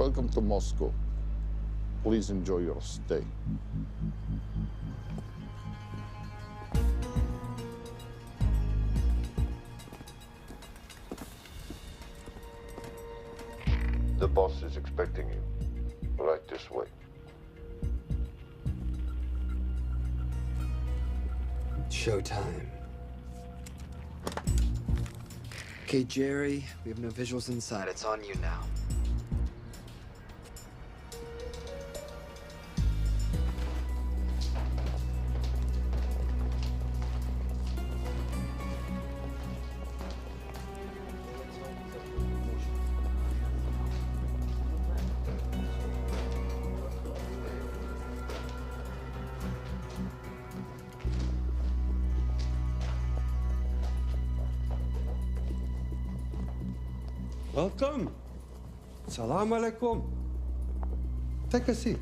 welcome to Moscow. Please enjoy your stay. The boss is expecting you. Right this way. Showtime. Okay, Jerry, we have no visuals inside. It's on you now. Welcome. Salam alaikum. Take a seat.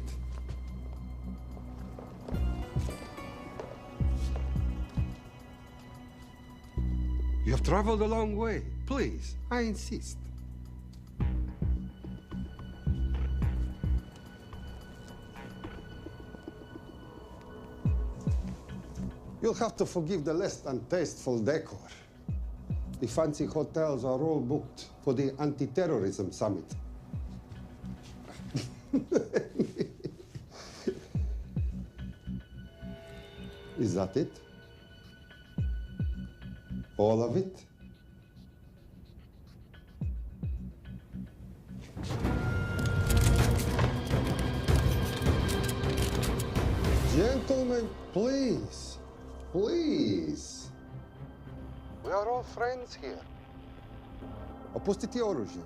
You have traveled a long way. Please, I insist. You'll have to forgive the less than tasteful decor. The fancy hotels are all booked for the anti-terrorism summit. Is that it? All of it? Gentlemen, please, please. We are all friends here. Opustite oružje.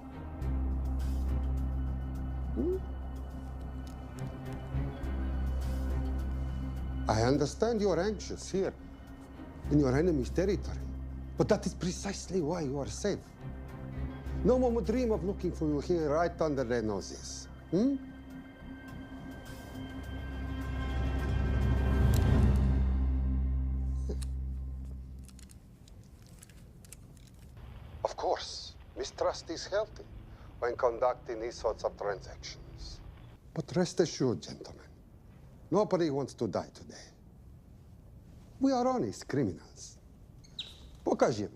I understand you are anxious here, in your enemy's territory. But that is precisely why you are safe. No one would dream of looking for you here right under their noses. Of course, mistrust is healthy when conducting these sorts of transactions. But rest assured, gentlemen, nobody wants to die today. We are honest criminals. Покажемо.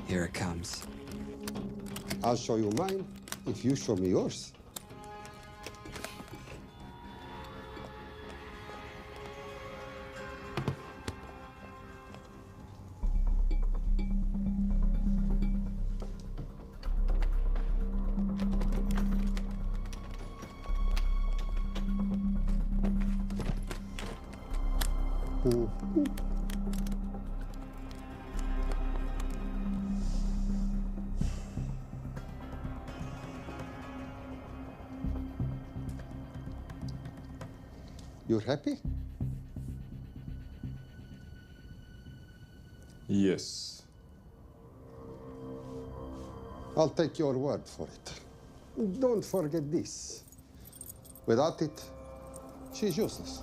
Here it comes. I'll show you mine if you show me yours. You're happy? Yes. I'll take your word for it. Don't forget this. Without it, she's useless.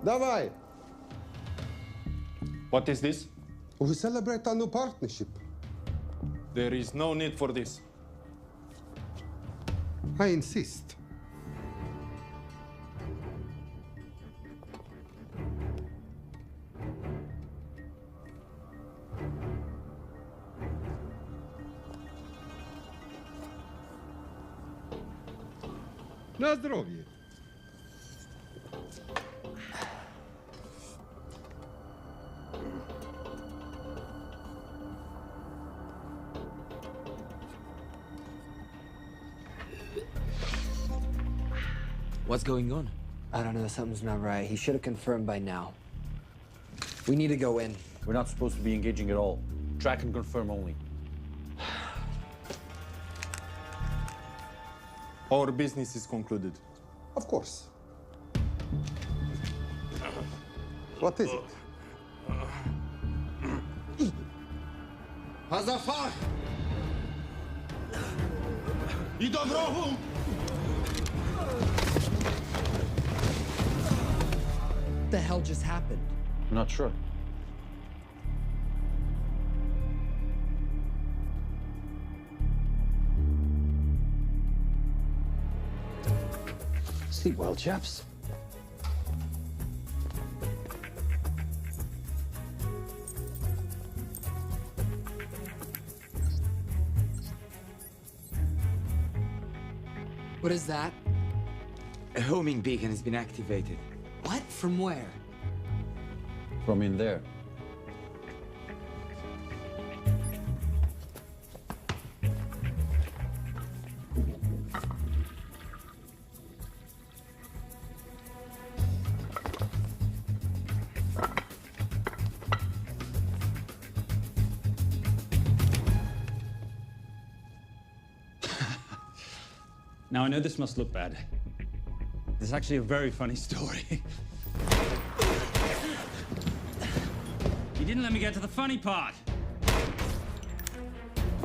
Давай! What is this? We celebrate our new partnership. There is no need for this. I insist. На здоровье. What's going on? I don't know, something's not right. He should have confirmed by now. We need to go in. We're not supposed to be engaging at all. Track and confirm only. Our business is concluded. Of course. What is it? Hazafar! I dorogu! What the hell just happened? I'm not sure. Sleep well, chaps. What is that? A homing beacon has been activated. What? From where? From in there. Now, I know this must look bad. This is actually a very funny story. You didn't let me get to the funny part.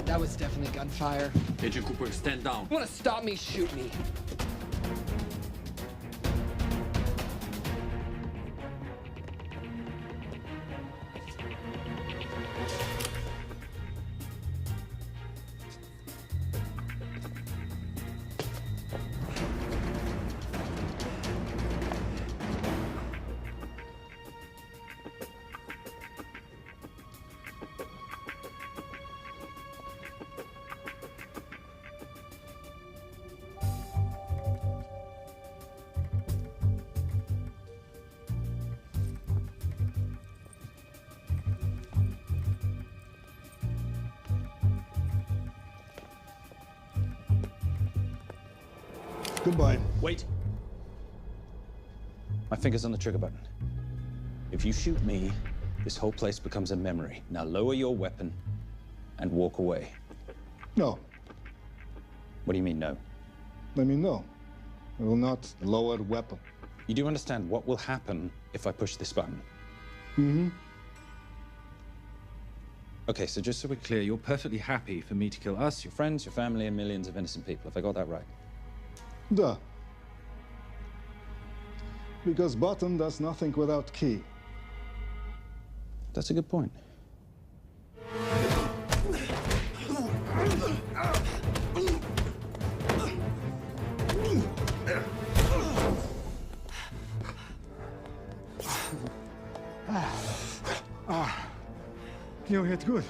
That was definitely gunfire. Agent Cooper, stand down. You wanna stop me, shoot me. Goodbye. Wait. My finger's on the trigger button. If you shoot me, this whole place becomes a memory. Now lower your weapon and walk away. No, What do you mean, no? let me know. I will not lower weapon. You do understand what will happen if I push this button? Mm-hmm. Okay, so just so we're clear, you're perfectly happy for me to kill us, your friends, your family, and millions of innocent people. Have I got that right? Duh. Because button does nothing without key. That's a good point. You hit good.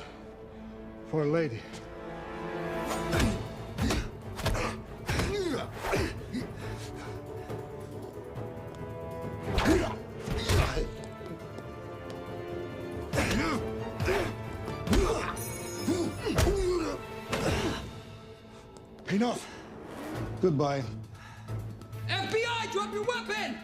For a lady. Enough. Goodbye. FBI, drop your weapon!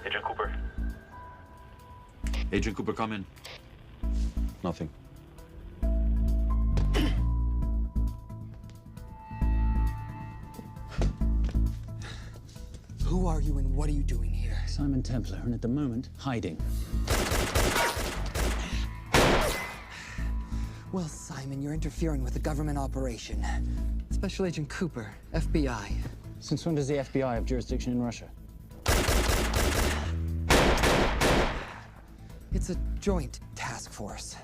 Agent Cooper. Agent Cooper, come in. Nothing. Who are you and what are you doing here? Simon Templar, and at the moment, hiding. Well, Simon, you're interfering with a government operation. Special Agent Cooper, FBI. Since when does the FBI have jurisdiction in Russia? It's a joint task force.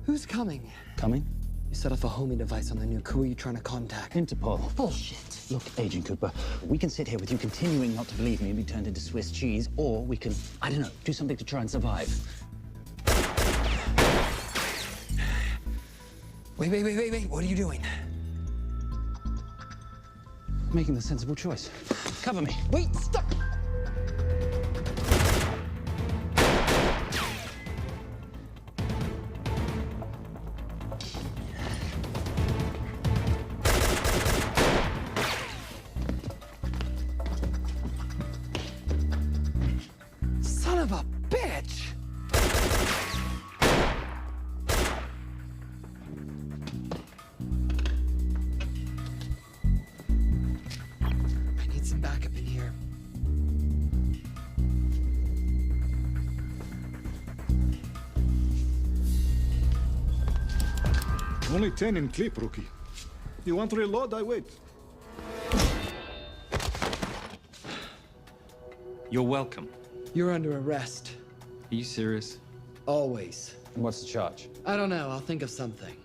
Who's coming? Coming? You set off a homing device on the nuke. Who are you trying to contact? Interpol. Bullshit. Look, Agent Cooper, we can sit here with you continuing not to believe me and be turned into Swiss cheese, or we can, I don't know, do something to try and survive. Wait. What are you doing? Making the sensible choice. Cover me. Wait, stop! Son of a bitch! I need some backup in here. Only 10 in clip, rookie. You want to reload? I wait. You're welcome. You're under arrest. Are you serious? Always. And what's the charge? I don't know. I'll think of something.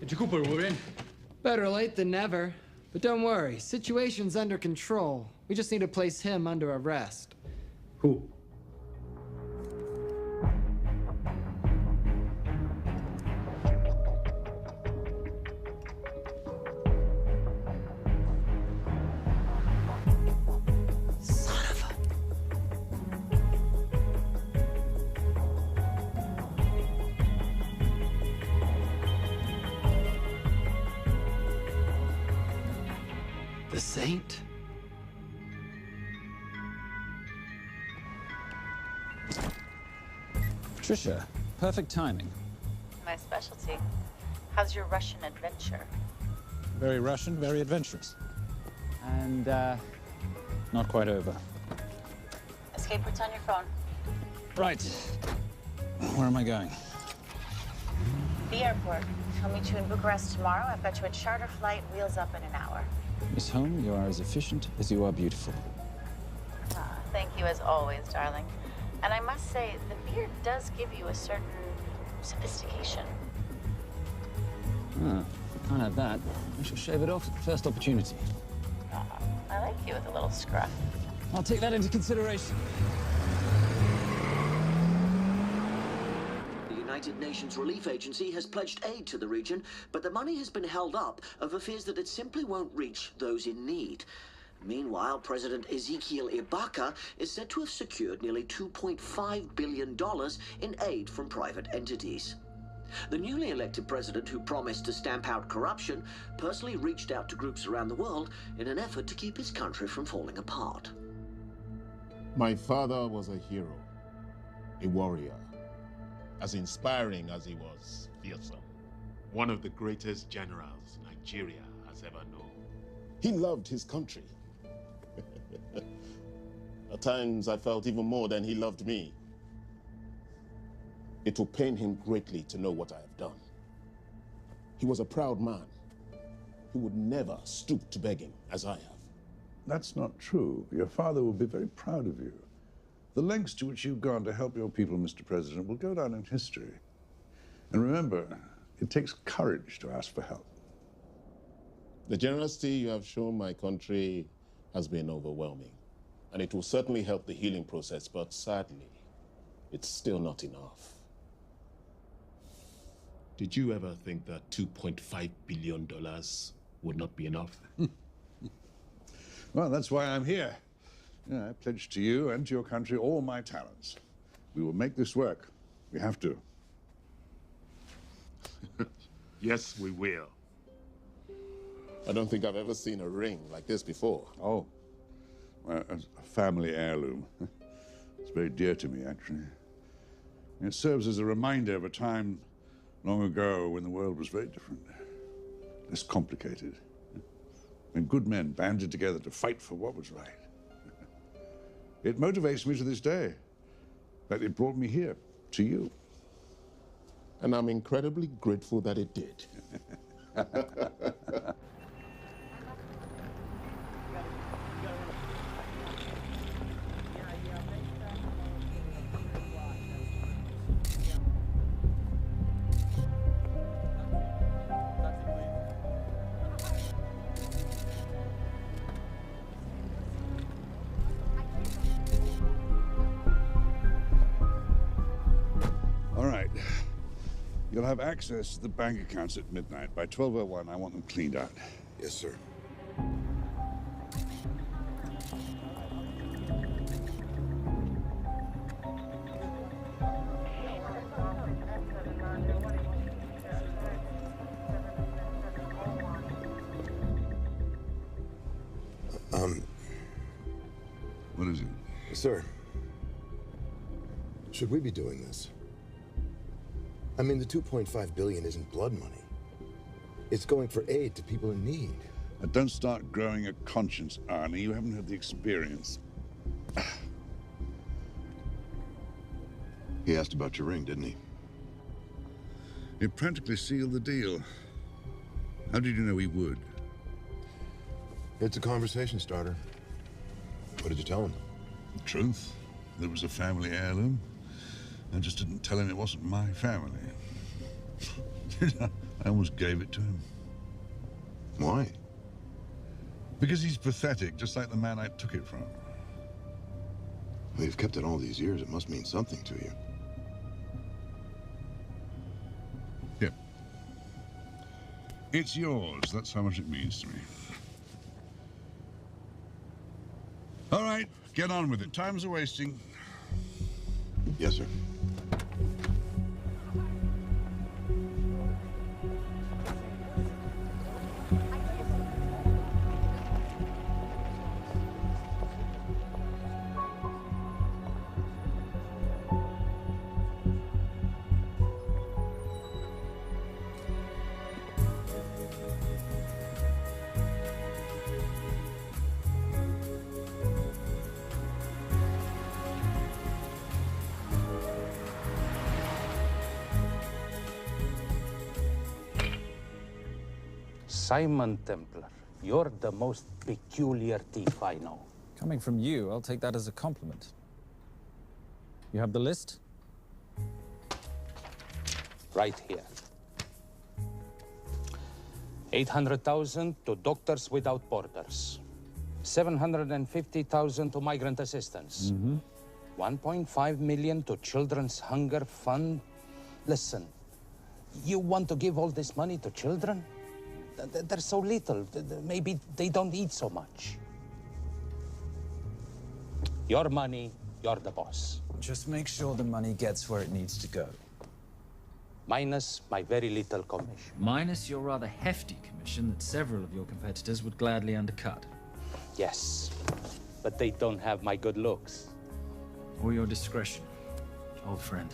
Agent Cooper, we're in. Better late than never. But don't worry. Situation's under control. We just need to place him under arrest. Who? Son of a... The Saint? Patricia, perfect timing. My specialty. How's your Russian adventure? Very Russian, very adventurous. And, not quite over. Escape routes on your phone. Right. Where am I going? The airport. I'll meet you in Bucharest tomorrow. I've got you a charter flight, wheels up in an hour. Miss Holm, you are as efficient as you are beautiful. Thank you as always, darling. And I must say, the beard does give you a certain sophistication. Ah, if I can't have that, I shall shave it off at the first opportunity. I like you with a little scruff. I'll take that into consideration. The United Nations Relief Agency has pledged aid to the region, but the money has been held up over fears that it simply won't reach those in need. Meanwhile, President Ezekiel Ibaka is said to have secured nearly $2.5 billion in aid from private entities. The newly elected president, who promised to stamp out corruption, personally reached out to groups around the world in an effort to keep his country from falling apart. My father was a hero, a warrior, as inspiring as he was fearsome. One of the greatest generals Nigeria has ever known. He loved his country. At times, I felt even more than he loved me. It will pain him greatly to know what I have done. He was a proud man who would never stoop to begging as I have. That's not true. Your father will be very proud of you. The lengths to which you've gone to help your people, Mr. President, will go down in history. And remember, it takes courage to ask for help. The generosity you have shown my country has been overwhelming, and it will certainly help the healing process, but sadly, it's still not enough. Did you ever think that $2.5 billion would not be enough? Well, that's why I'm here. I pledge to you and to your country all my talents. We will make this work. We have to. Yes, we will. I don't think I've ever seen a ring like this before. Oh, well, a family heirloom. It's very dear to me, actually. It serves as a reminder of a time long ago when the world was very different, less complicated, when good men banded together to fight for what was right. It motivates me to this day. That it brought me here, to you. And I'm incredibly grateful that it did. All right. You'll have access to the bank accounts at midnight. By 12:01, I want them cleaned out. Yes, sir. What is it? Sir, should we be doing this? I mean, the $2.5 billion isn't blood money. It's going for aid to people in need. Don't start growing a conscience, Arnie. You haven't had the experience. He asked about your ring, didn't he? It practically sealed the deal. How did you know he would? It's a conversation starter. What did you tell him? The truth. That it was a family heirloom. I just didn't tell him it wasn't my family. I almost gave it to him. Why? Because he's pathetic, just like the man I took it from. Well, you've kept it all these years. It must mean something to you. Yep. It's yours. That's how much it means to me. All right, get on with it. Time's a-wasting. Yes, sir. Simon Templar, you're the most peculiar thief I know. Coming from you, I'll take that as a compliment. You have the list? Right here. 800,000 to Doctors Without Borders. 750,000 to migrant assistance. 1.5 million to Children's Hunger Fund. Listen, you want to give all this money to children? They're so little. Maybe they don't eat so much. Your money, you're the boss. Just make sure the money gets where it needs to go. Minus my very little commission. Minus your rather hefty commission that several of your competitors would gladly undercut. Yes, but they don't have my good looks. Or your discretion, old friend.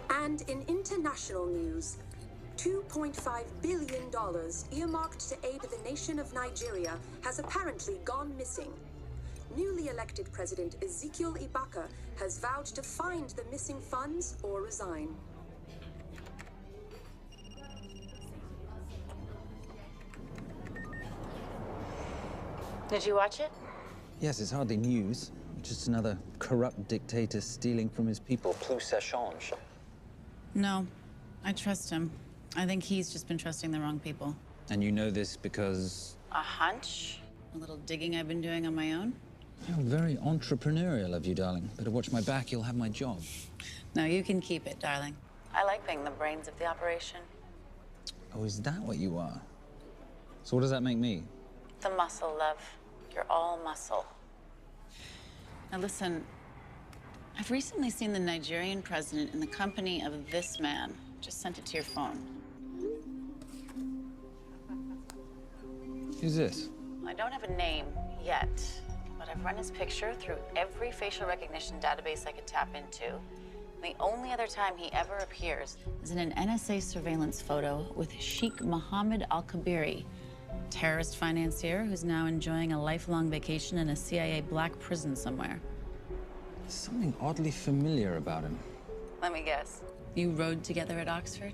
And in international news, $2.5 billion earmarked to aid the nation of Nigeria has apparently gone missing. Newly elected President Ezekiel Ibaka has vowed to find the missing funds or resign. Did you watch it? Yes, it's hardly news. Just another corrupt dictator stealing from his people. Plus ça change. No, I trust him. I think he's just been trusting the wrong people. And you know this because... A hunch? A little digging I've been doing on my own? You're very entrepreneurial of you, darling. Better watch my back, you'll have my job. No, you can keep it, darling. I like being the brains of the operation. Oh, is that what you are? So what does that make me? The muscle, love. You're all muscle. Now listen, I've recently seen the Nigerian president in the company of this man. Just sent it to your phone. Who's this? I don't have a name yet, but I've run his picture through every facial recognition database I could tap into. The only other time he ever appears is in an NSA surveillance photo with Sheikh Mohammed Al-Kabiri, terrorist financier who's now enjoying a lifelong vacation in a CIA black prison somewhere. There's something oddly familiar about him. Let me guess. You rode together at Oxford?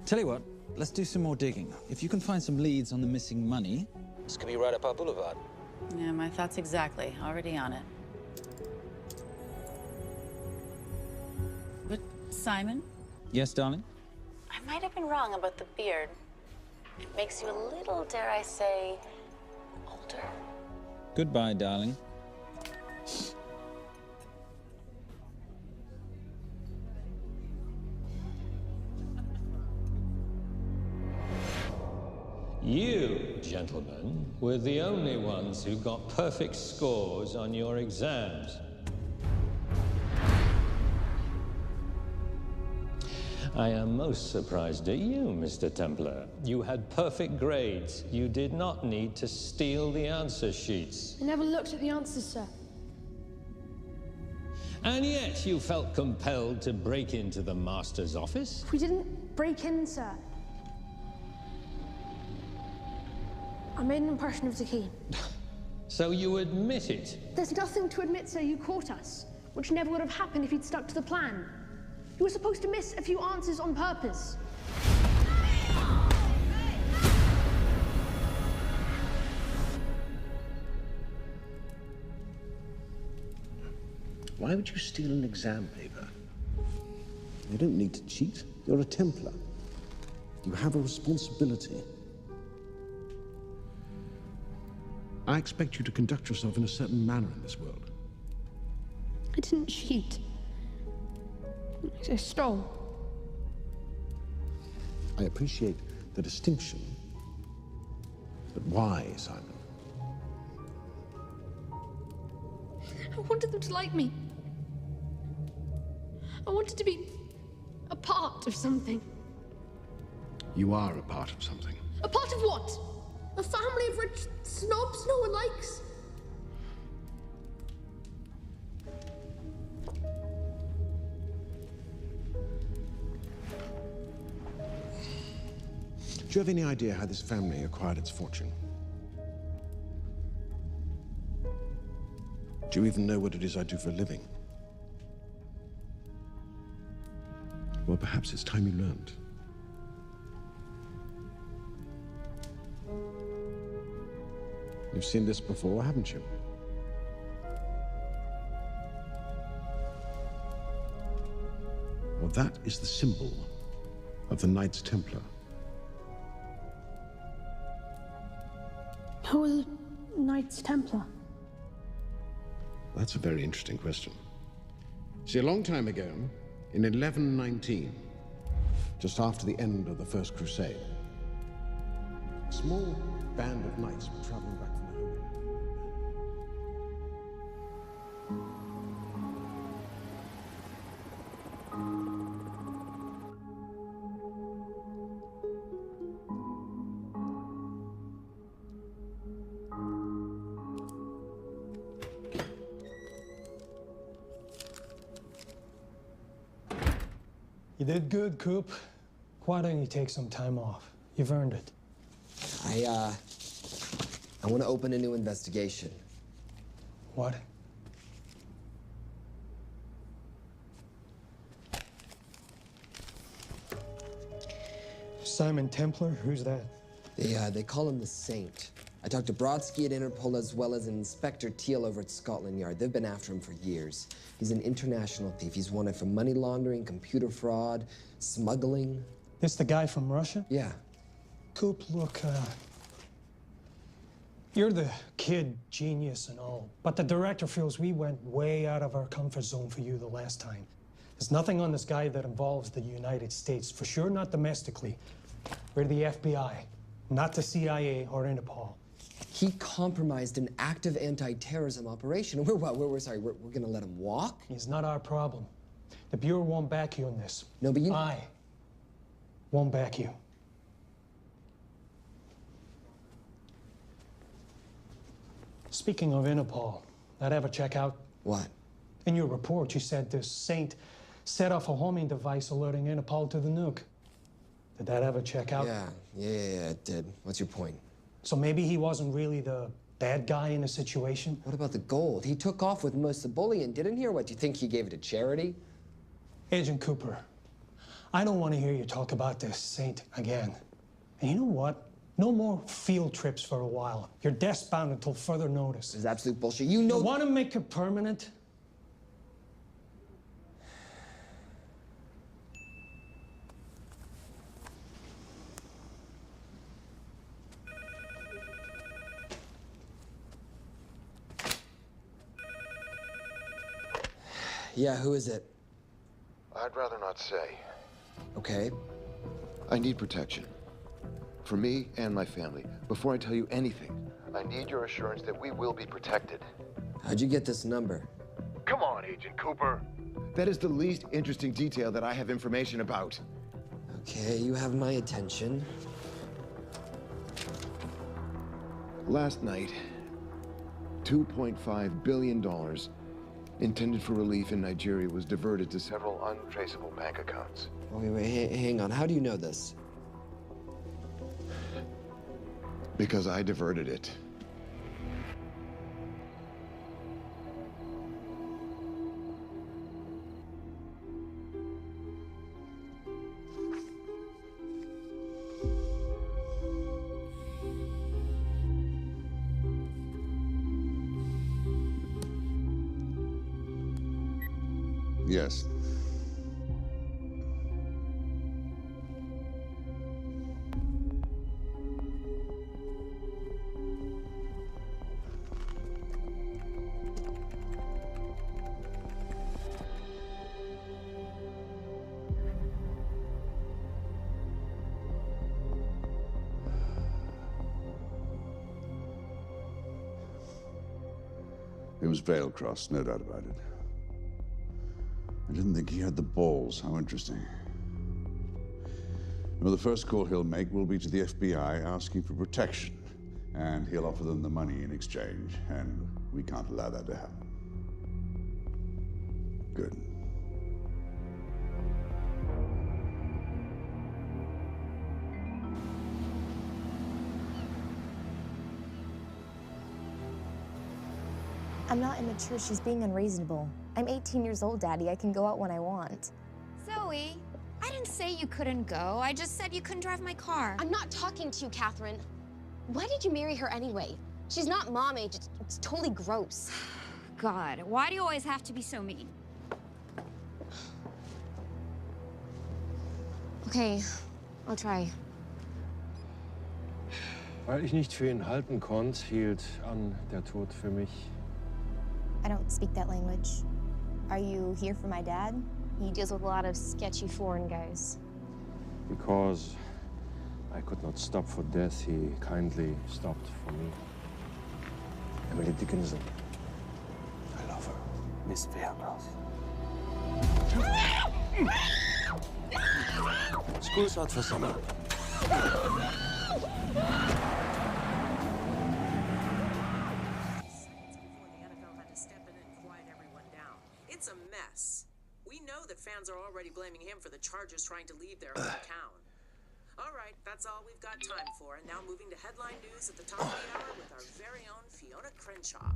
Tell you what, let's do some more digging. If you can find some leads on the missing money, this could be right up our boulevard. Yeah, my thoughts exactly. Already on it. Simon, Yes, darling? I might have been wrong about the beard. It makes you a little, dare I say, older. Goodbye, darling. You, gentlemen, were the only ones who got perfect scores on your exams. I am most surprised at you, Mr. Templar. You had perfect grades. You did not need to steal the answer sheets. I never looked at the answers, sir. And yet you felt compelled to break into the master's office? We didn't break in, sir. I made an impression of the key. So you admit it? There's nothing to admit, sir. You caught us, which never would have happened if you'd stuck to the plan. You were supposed to miss a few answers on purpose. Why would you steal an exam paper? You don't need to cheat. You're a Templar. You have a responsibility. I expect you to conduct yourself in a certain manner in this world. I didn't cheat. I stole. I appreciate the distinction. But why, Simon? I wanted them to like me. I wanted to be a part of something. You are a part of something. A part of what? A family of rich snobs no one likes? Do you have any idea how this family acquired its fortune? Do you even know what it is I do for a living? Well, perhaps it's time you learned. You've seen this before, haven't you? Well, that is the symbol of the Knights Templar. Who are the Knights Templar? That's a very interesting question. See, a long time ago, in 1119, just after the end of the First Crusade, a small band of knights were traveling back from the Holy Land. You did good, Coop. Why don't you take some time off? You've earned it. I want to open a new investigation. What? Simon Templar? Who's that? They call him the Saint. I talked to Brodsky at Interpol as well as Inspector Teal over at Scotland Yard. They've been after him for years. He's an international thief. He's wanted for money laundering, computer fraud, smuggling. This the guy from Russia? Yeah. Coop, look, you're the kid genius and all, but the director feels we went way out of our comfort zone for you the last time. There's nothing on this guy that involves the United States, for sure not domestically. We're the FBI, not the CIA or Interpol. He compromised an active anti-terrorism operation. We're gonna let him walk? It's not our problem. The Bureau won't back you on this. No, but I won't back you. Speaking of Interpol, that ever check out? What? In your report, you said this Saint set off a homing device alerting Interpol to the nuke. Did that ever check out? Yeah, it did. What's your point? So maybe he wasn't really the bad guy in the situation? What about the gold? He took off with most of the bullion, didn't he? Or what, do you think he gave it to charity? Agent Cooper, I don't want to hear you talk about this Saint again. And you know what? No more field trips for a while. You're desk-bound until further notice. This is absolute bullshit. You know— You want to make it permanent? Yeah, who is it? I'd rather not say. Okay. I need protection. For me and my family. Before I tell you anything, I need your assurance that we will be protected. How'd you get this number? Come on, Agent Cooper. That is the least interesting detail that I have information about. Okay, you have my attention. Last night, $2.5 billion intended for relief in Nigeria was diverted to several untraceable bank accounts. Wait, hang on. How do you know this? Because I diverted it. Yes. It was Veilcross, no doubt about it. I didn't think he had the balls. How interesting. Well, the first call he'll make will be to the FBI asking for protection. And he'll offer them the money in exchange. And we can't allow that to happen. Good. I'm not immature. She's being unreasonable. I'm 18 years old, Daddy. I can go out when I want. Zoe, I didn't say you couldn't go. I just said you couldn't drive my car. I'm not talking to you, Catherine. Why did you marry her anyway? She's not mom age. It's totally gross. God, why do you always have to be so mean? Okay, I'll try. Weil ich nicht für ihn halten konnte, hielt an der Tod für mich. I don't speak that language. Are you here for my dad? He deals with a lot of sketchy foreign guys. Because I could not stop for death, he kindly stopped for me. Emily Dickinson. I love her. Miss Veilcross. School's out for summer. It's a mess. We know that fans are already blaming him for the Chargers trying to leave their hometown. All right, that's all we've got time for. And now moving to headline news at the top of the hour with our very own Fiona Crenshaw.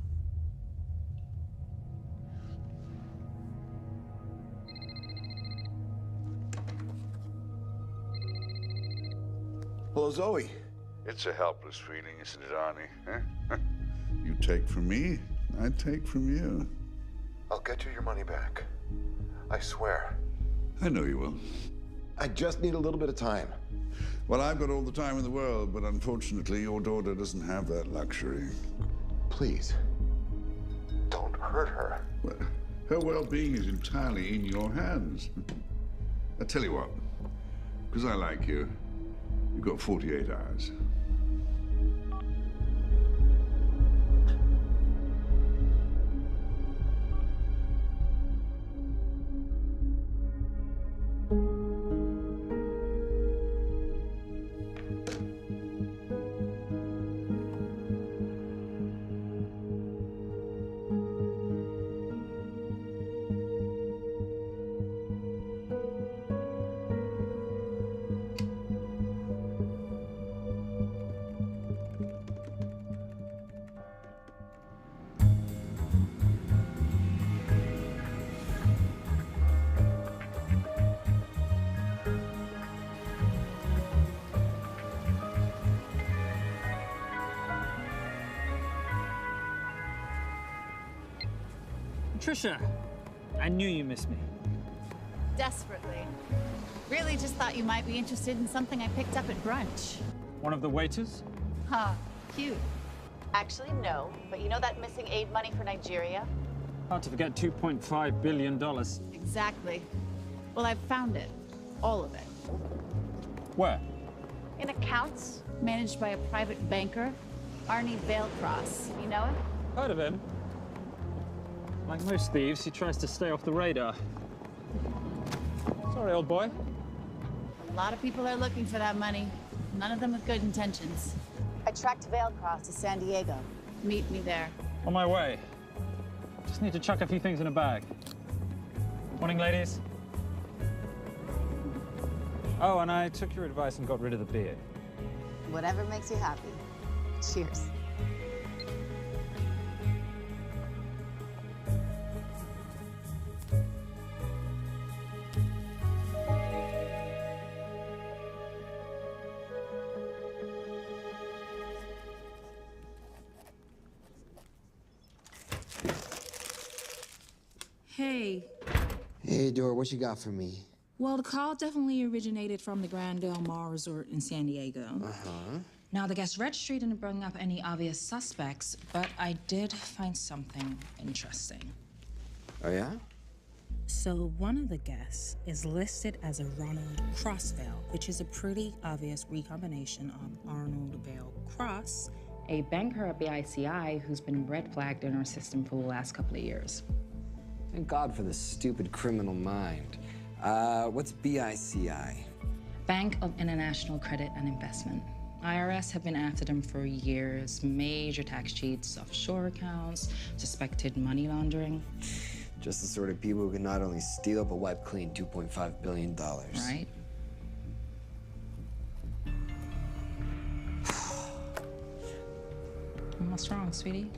Hello, Zoe. It's a helpless feeling, isn't it, Arnie? Huh? You take from me, I take from you. I'll get you your money back. I swear. I know you will. I just need a little bit of time. Well, I've got all the time in the world, but unfortunately, your daughter doesn't have that luxury. Please, don't hurt her. Well, her well-being is entirely in your hands. I tell you what, because I like you, you've got 48 hours. Trisha, I knew you missed me. Desperately. Really just thought you might be interested in something I picked up at brunch. One of the waiters? Huh, cute. Actually, no. But you know that missing aid money for Nigeria? Hard to forget $2.5 billion. Exactly. Well, I've found it. All of it. Where? In accounts managed by a private banker, Arnie Vailcross. You know him? Heard of him. Like most thieves, he tries to stay off the radar. Sorry, old boy. A lot of people are looking for that money. None of them with good intentions. I tracked Vailcross to San Diego. Meet me there. On my way. Just need to chuck a few things in a bag. Morning, ladies. Oh, and I took your advice and got rid of the beer. Whatever makes you happy. Cheers. Hey. Hey, Dora, what you got for me? Well, the call definitely originated from the Grand Del Mar Resort in San Diego. Uh-huh. Now, the guest registry didn't bring up any obvious suspects, but I did find something interesting. Oh, yeah? So one of the guests is listed as a Ronald Crossvale, which is a pretty obvious recombination of Arnold Vale Cross, a banker at BICI who's been red flagged in our system for the last couple of years. Thank God for the stupid criminal mind. What's BICI? Bank of International Credit and Investment. IRS have been after them for years. Major tax cheats, offshore accounts, suspected money laundering. Just the sort of people who can not only steal but wipe clean $2.5 billion. Right? What's wrong, sweetie?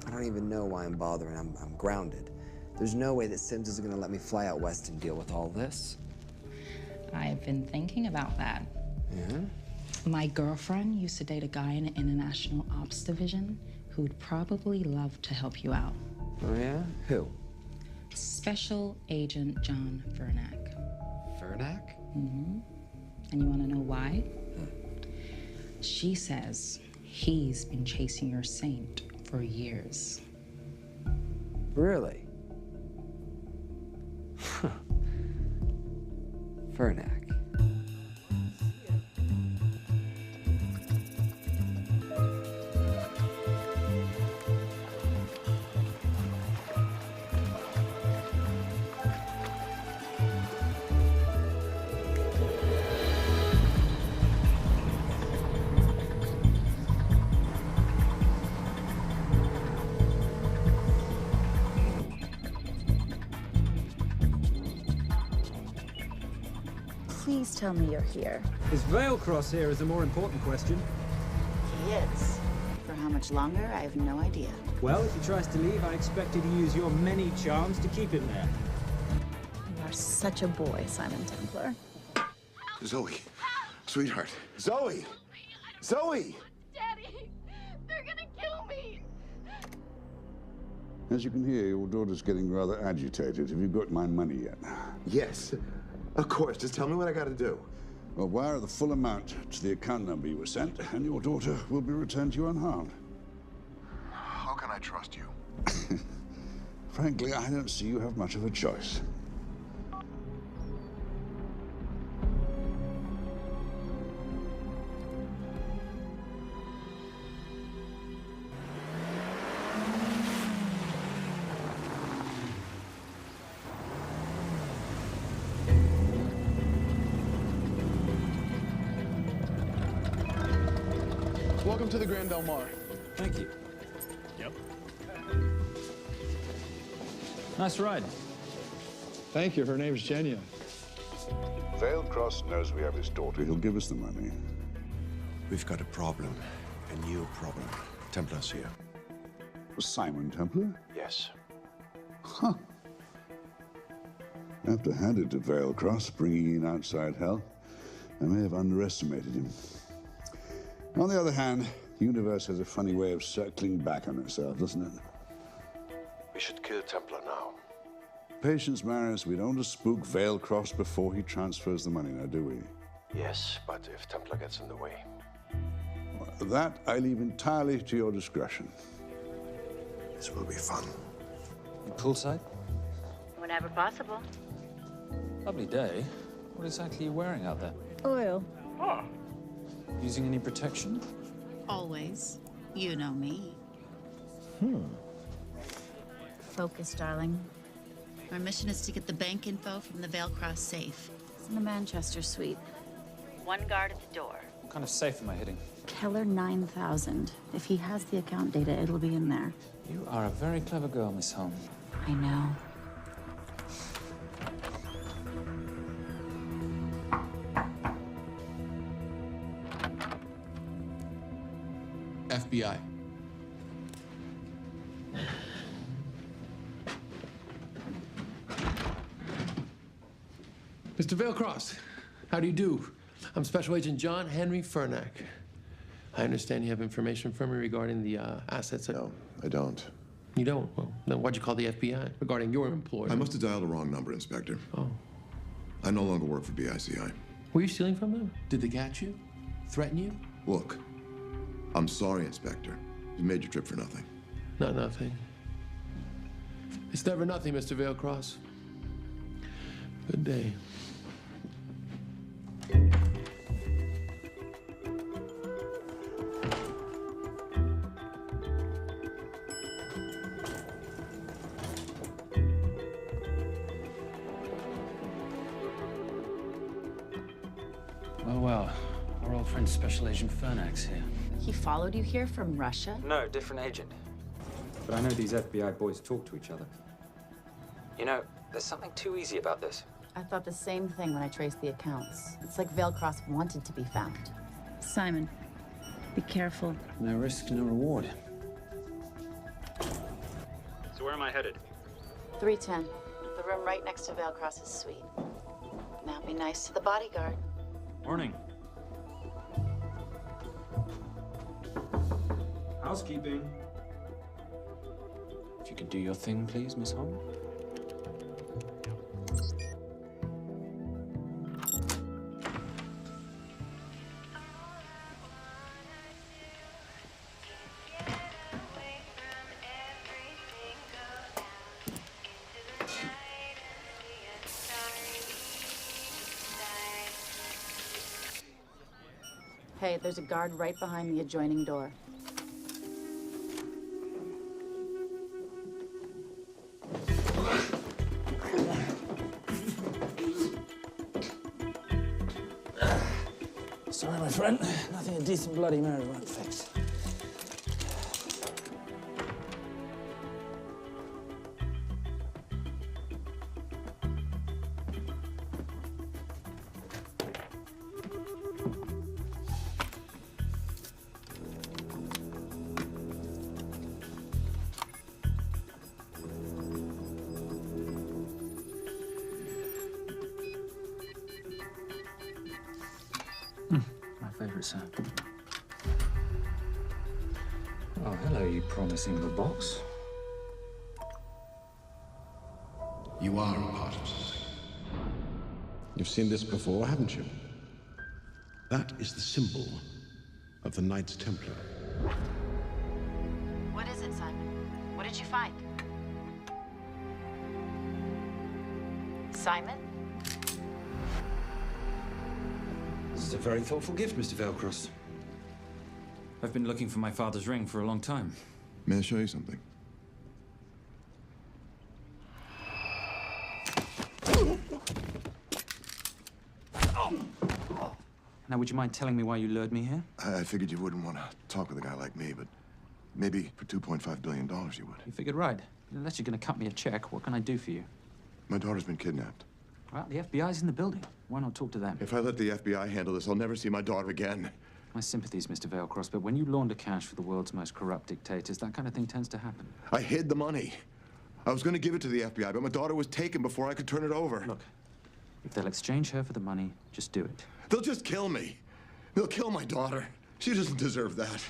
I don't even know why I'm bothering. I'm grounded. There's no way that Sims is gonna let me fly out west and deal with all this. I've been thinking about that. Yeah? My girlfriend used to date a guy in the International Ops Division who'd probably love to help you out. Oh, yeah? Who? Special Agent John Vernack. Vernack? Mm-hmm. And you want to know why? She says he's been chasing your saint for years. Really? Vernack. Please tell me you're here. Is Vailcross here is a more important question. He is. For how much longer, I have no idea. Well, if he tries to leave, I expect you to use your many charms to keep him there. You are such a boy, Simon Templar. Zoe, sweetheart. Zoe! Zoe! Daddy, they're gonna kill me. As you can hear, your daughter's getting rather agitated. Have you got my money yet? Yes, of course. Just tell me what I gotta do. Well, wire the full amount to the account number you were sent, and your daughter will be returned to you unharmed. How can I trust you? Frankly, I don't see you have much of a choice. Welcome to the Grand Del Mar. Thank you. Yep. Nice ride. Thank you. Her name's Genya. Vailcross knows we have his daughter. He'll give us the money. We've got a problem. A new problem. Templar's here. Simon Templar? Yes. Huh. I have to hand it to Vailcross, bringing in outside help. I may have underestimated him. On the other hand, the universe has a funny way of circling back on itself, doesn't it? We should kill Templar now. Patience, Maris. We don't want to spook Vailcross before he transfers the money, now, do we? Yes, but if Templar gets in the way. That I leave entirely to your discretion. This will be fun. You poolside? Whenever possible. Lovely day. What exactly are you wearing out there? Oil. Using any protection? Always. You know me. Hmm. Focus, darling. Our mission is to get the bank info from the Veilcross safe. It's in the Manchester suite. One guard at the door. What kind of safe am I hitting? Keller 9000. If he has the account data, it'll be in there. You are a very clever girl, Miss Holmes. I know. FBI. Mr. Veilcross, how do you do? I'm Special Agent John Henry Fernack. I understand you have information from me regarding the assets. No, I don't. You don't? Well, then why'd you call the FBI regarding your employer? I must have dialed the wrong number, Inspector. Oh. I no longer work for BICI. Were you stealing from them? Did they catch you? Threaten you? Look, I'm sorry, Inspector. You made your trip for nothing. Not nothing. It's never nothing, Mr. Veilcross. Good day. Well, our old friend Special Agent Fernack's here. He followed you here from Russia? No, different agent. But I know these FBI boys talk to each other. You know, there's something too easy about this. I thought the same thing when I traced the accounts. It's like Veilcross wanted to be found. Simon, be careful. No risk, no reward. So where am I headed? 310. The room right next to Veilcross's suite. Now be nice to the bodyguard. Morning. Housekeeping. If you could do your thing, please, Miss Holmes. Hey, there's a guard right behind the adjoining door. Sorry, my friend. Nothing a decent Bloody Mary won't fix. Favorite sound. Oh, hello, you promising little box. You are a part of something. You've seen this before, haven't you? That is the symbol of the Knights Templar. What is it, Simon? What did you find? Simon? This is a very thoughtful gift, Mr. Veilcross. I've been looking for my father's ring for a long time. May I show you something? Now, would you mind telling me why you lured me here? I figured you wouldn't want to talk with a guy like me, but maybe for $2.5 billion you would. You figured right. Unless you're going to cut me a check, what can I do for you? My daughter's been kidnapped. Well, the FBI's in the building. Why not talk to them? If I let the FBI handle this, I'll never see my daughter again. My sympathies, Mr. Veilcross, but when you launder cash for the world's most corrupt dictators, that kind of thing tends to happen. I hid the money. I was going to give it to the FBI, but my daughter was taken before I could turn it over. Look, if they'll exchange her for the money, just do it. They'll just kill me. They'll kill my daughter. She doesn't deserve that.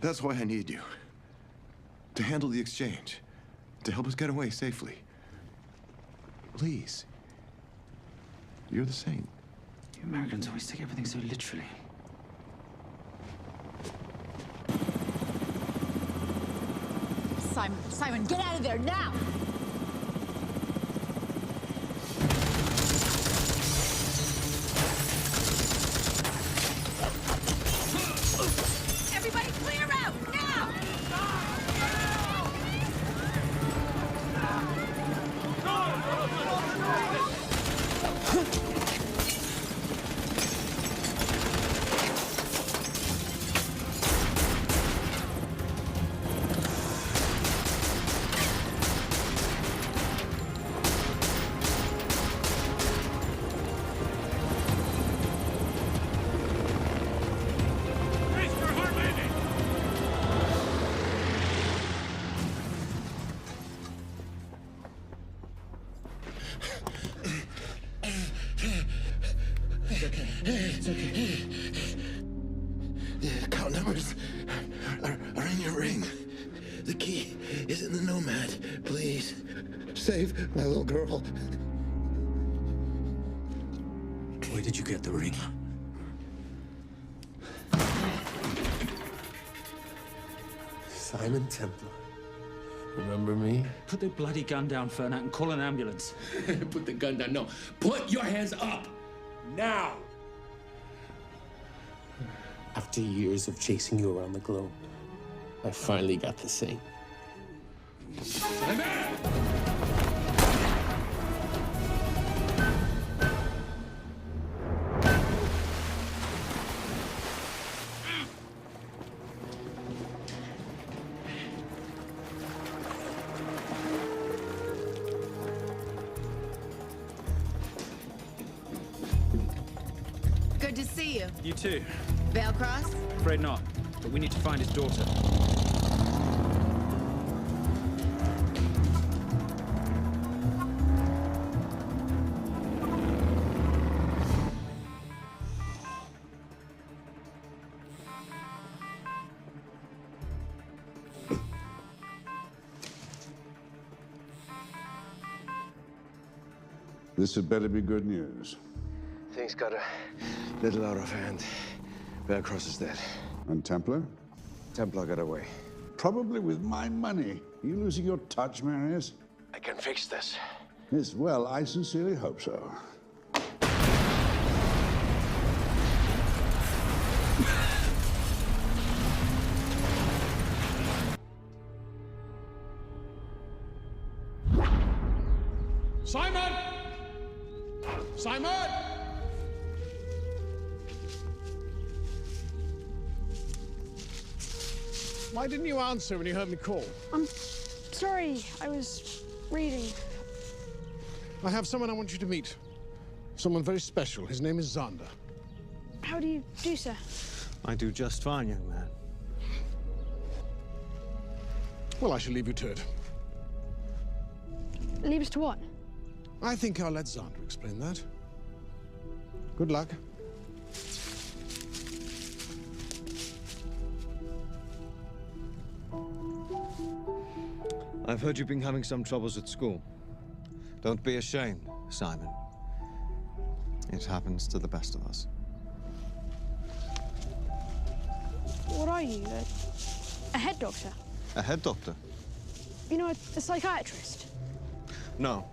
That's why I need you. To handle the exchange. To help us get away safely. Please. You're the saint. You Americans always take everything so literally. Simon. Simon, get out of there now! Everybody clear out, now! It's okay. The account numbers are in your ring. The key is in the Nomad. Please, save my little girl. Where did you get the ring? Simon Templar. Remember me? Put the bloody gun down, Fernand, and call an ambulance. Put the gun down. No. Put your hands up. Now. After years of chasing you around the globe, I finally got the same. Good to see you. You too. Vale Cross? Afraid not, but we need to find his daughter. This had better be good news. Things got a little out of hand. Vale Cross is dead. And Templar? Templar got away. Probably with my money. Are you losing your touch, Marius? I can fix this. Yes, well, I sincerely hope so. Simon! Simon! Why didn't you answer when you heard me call? I'm sorry, I was reading. I have someone I want you to meet. Someone very special. His name is Xander. How do you do, sir? I do just fine, young man. Well, I shall leave you to it. Leave us to what? I think I'll let Xander explain that. Good luck. I've heard you've been having some troubles at school. Don't be ashamed, Simon. It happens to the best of us. What are you? A head doctor? A head doctor? You know, a psychiatrist? No.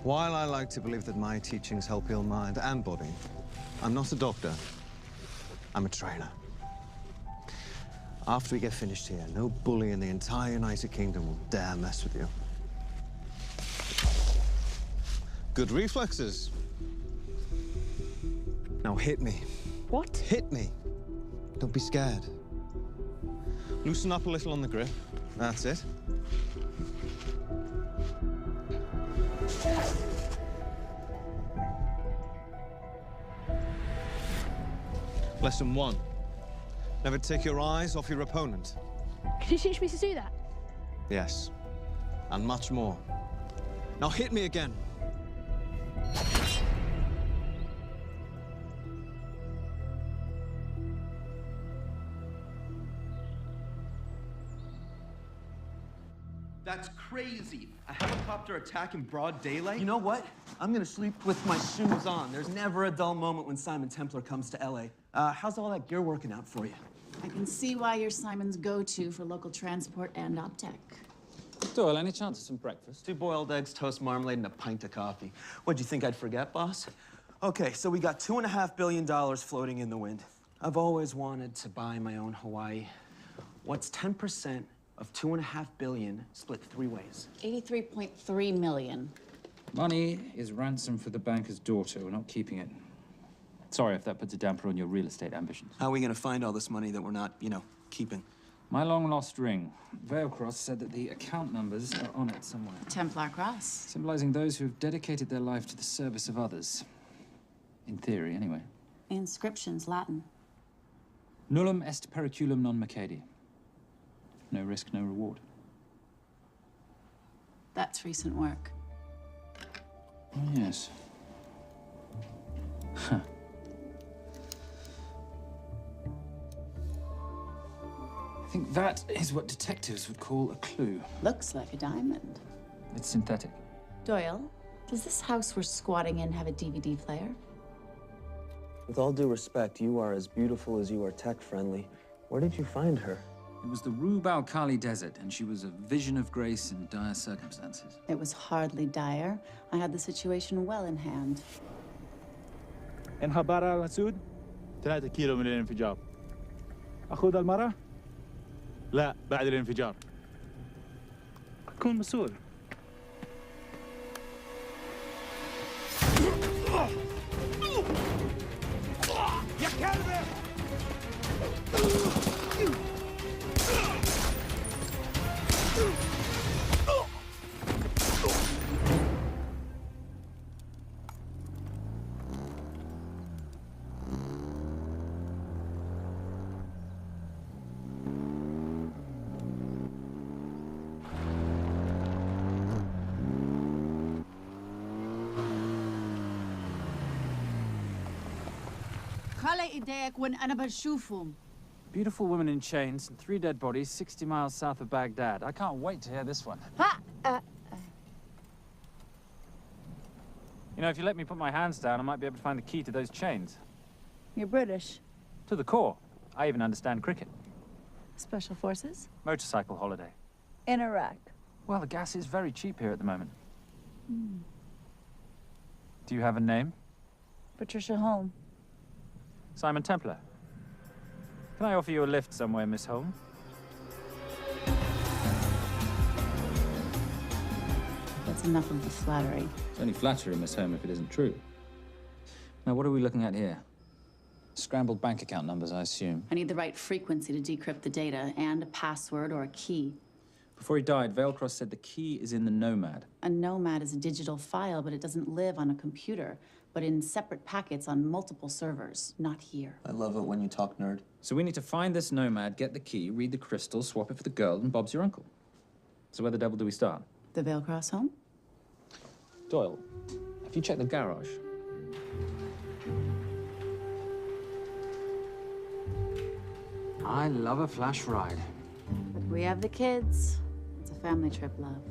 While I like to believe that my teachings help heal mind and body, I'm not a doctor. I'm a trainer. After we get finished here, no bully in the entire United Kingdom will dare mess with you. Good reflexes. Now hit me. What? Hit me. Don't be scared. Loosen up a little on the grip. That's it. Lesson 1. Never take your eyes off your opponent. Can you teach me to do that? Yes. And much more. Now hit me again. That's crazy. A helicopter attack in broad daylight? You know what? I'm gonna sleep with my shoes on. There's never a dull moment when Simon Templar comes to LA. How's all that gear working out for you? I can see why you're Simon's go-to for local transport and OpTech. Doyle, any chance of some breakfast? 2 boiled eggs, toast, marmalade, and a pint of coffee. What'd you think I'd forget, boss? Okay, so we got $2.5 billion floating in the wind. I've always wanted to buy my own Hawaii. What's 10% of $2.5 billion split 3 ways? 83.3 million. Money is ransom for the banker's daughter. We're not keeping it. Sorry if that puts a damper on your real estate ambitions. How are we gonna find all this money that we're not, keeping? My long-lost ring. Veilcross said that the account numbers are on it somewhere. Templar Cross. Symbolizing those who have dedicated their life to the service of others. In theory, anyway. The inscription's Latin. Nullum est periculum non mercedi. No risk, no reward. That's recent work. Oh, yes. Huh. I think that is what detectives would call a clue. Looks like a diamond. It's synthetic. Doyle, does this house we're squatting in have a DVD player? With all due respect, you are as beautiful as you are tech-friendly. Where did you find her? It was the Rub al-Khali Desert, and she was a vision of grace in dire circumstances. It was hardly dire. I had the situation well in hand. انخبر على السود 3 كيلو من الانفجار. أخذ المرة؟ لا بعد الانفجار. كن مسؤول. يا كلبي! خلي ايديك وين أنا بشوفهم. Beautiful woman in chains and 3 dead bodies 60 miles south of Baghdad. I can't wait to hear this one. You know, if you let me put my hands down, I might be able to find the key to those chains. You're British. To the core. I even understand cricket. Special Forces? Motorcycle holiday. In Iraq. Well, the gas is very cheap here at the moment. Do you have a name? Patricia Holm. Simon Templar. Can I offer you a lift somewhere, Miss Holm? That's enough of the flattery. It's only flattery, Miss Holm, if it isn't true. Now, what are we looking at here? Scrambled bank account numbers, I assume. I need the right frequency to decrypt the data and a password or a key. Before he died, Veilcross said the key is in the Nomad. A Nomad is a digital file, but it doesn't live on a computer, but in separate packets on multiple servers, not here. I love it when you talk nerd. So we need to find this Nomad, get the key, read the crystal, swap it for the girl, and Bob's your uncle. So where the devil do we start? The Veilcross home? Doyle, have you checked the garage? I love a flash ride. But we have the kids. It's a family trip, love.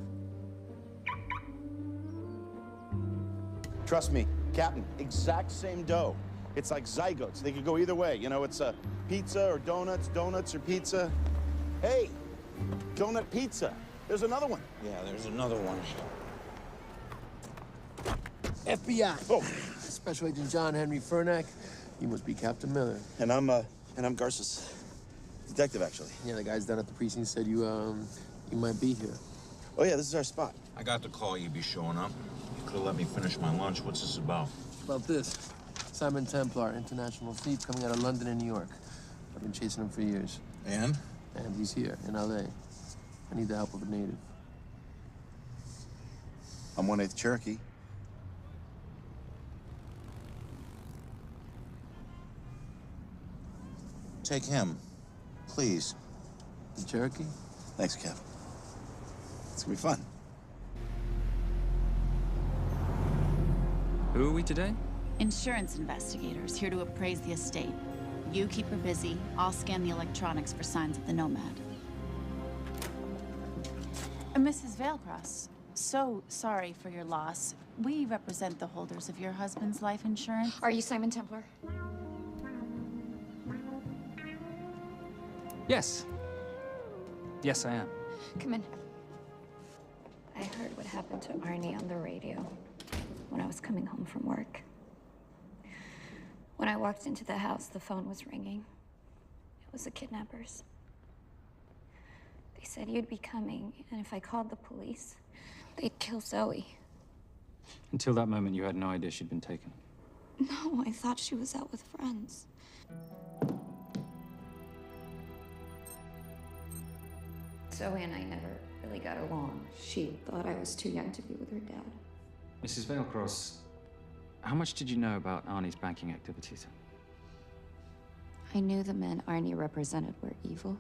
Trust me, Captain, exact same dough. It's like zygotes. They could go either way. You know, it's a pizza or donuts, donuts or pizza. Hey, donut pizza. There's another one. Yeah, there's another one. FBI. Oh. Special Agent John Henry Furnack. You must be Captain Miller. And I'm Garces. Detective, actually. Yeah, the guys down at the precinct said you might be here. Oh, yeah, this is our spot. I got the call you'd be showing up. You could have let me finish my lunch. What's this about? About this. Simon Templar, international thief coming out of London and New York. I've been chasing him for years. And? And he's here, in L.A. I need the help of a native. I'm 1/8 Cherokee. Take him, please. The Cherokee? Thanks, Cap. It's gonna be fun. Who are we today? Insurance investigators here to appraise the estate. You keep her busy. I'll scan the electronics for signs of the Nomad. Mrs. Veilcross, so sorry for your loss. We represent the holders of your husband's life insurance. Are you Simon Templar? Yes. Yes, I am. Come in. I heard what happened to Arnie on the radio when I was coming home from work. When I walked into the house, the phone was ringing. It was the kidnappers. They said you'd be coming, and if I called the police, they'd kill Zoe. Until that moment, you had no idea she'd been taken. No, I thought she was out with friends. Zoe and I never really got along. She thought I was too young to be with her dad. Mrs. Veilcross, how much did you know about Arnie's banking activities? I knew the men Arnie represented were evil.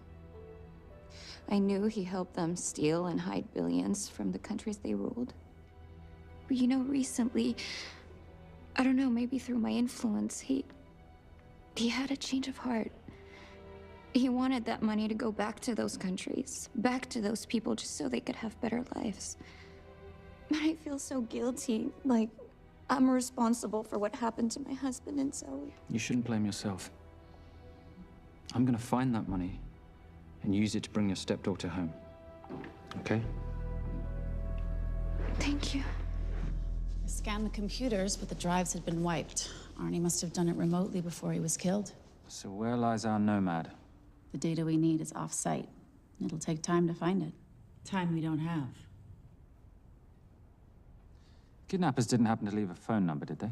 I knew he helped them steal and hide billions from the countries they ruled. But you know, recently, I don't know, maybe through my influence, he had a change of heart. He wanted that money to go back to those countries, back to those people, just so they could have better lives. But I feel so guilty, like I'm responsible for what happened to my husband and Zoe. You shouldn't blame yourself. I'm gonna find that money and use it to bring your stepdaughter home. Okay? Thank you. I scanned the computers, but the drives had been wiped. Arnie must have done it remotely before he was killed. So where lies our nomad? The data we need is off-site. It'll take time to find it. Time we don't have. Kidnappers didn't happen to leave a phone number, did they?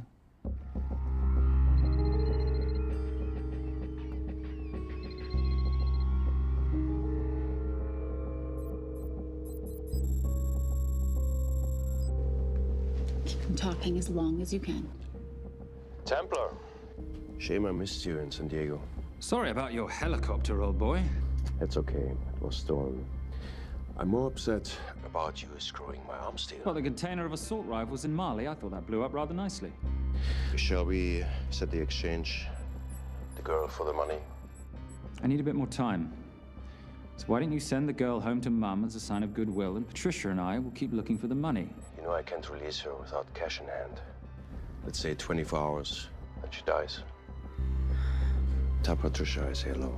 Keep them talking as long as you can. Templar. Shame I missed you in San Diego. Sorry about your helicopter, old boy. It's okay. It was stormy. I'm more upset about you screwing my arms deal. Well, the container of assault rifles in Mali, I thought that blew up rather nicely. Shall we set the exchange? The girl for the money? I need a bit more time. So why don't you send the girl home to Mum as a sign of goodwill, and Patricia and I will keep looking for the money. You know I can't release her without cash in hand. Let's say 24 hours, and she dies. Tell Patricia I say hello.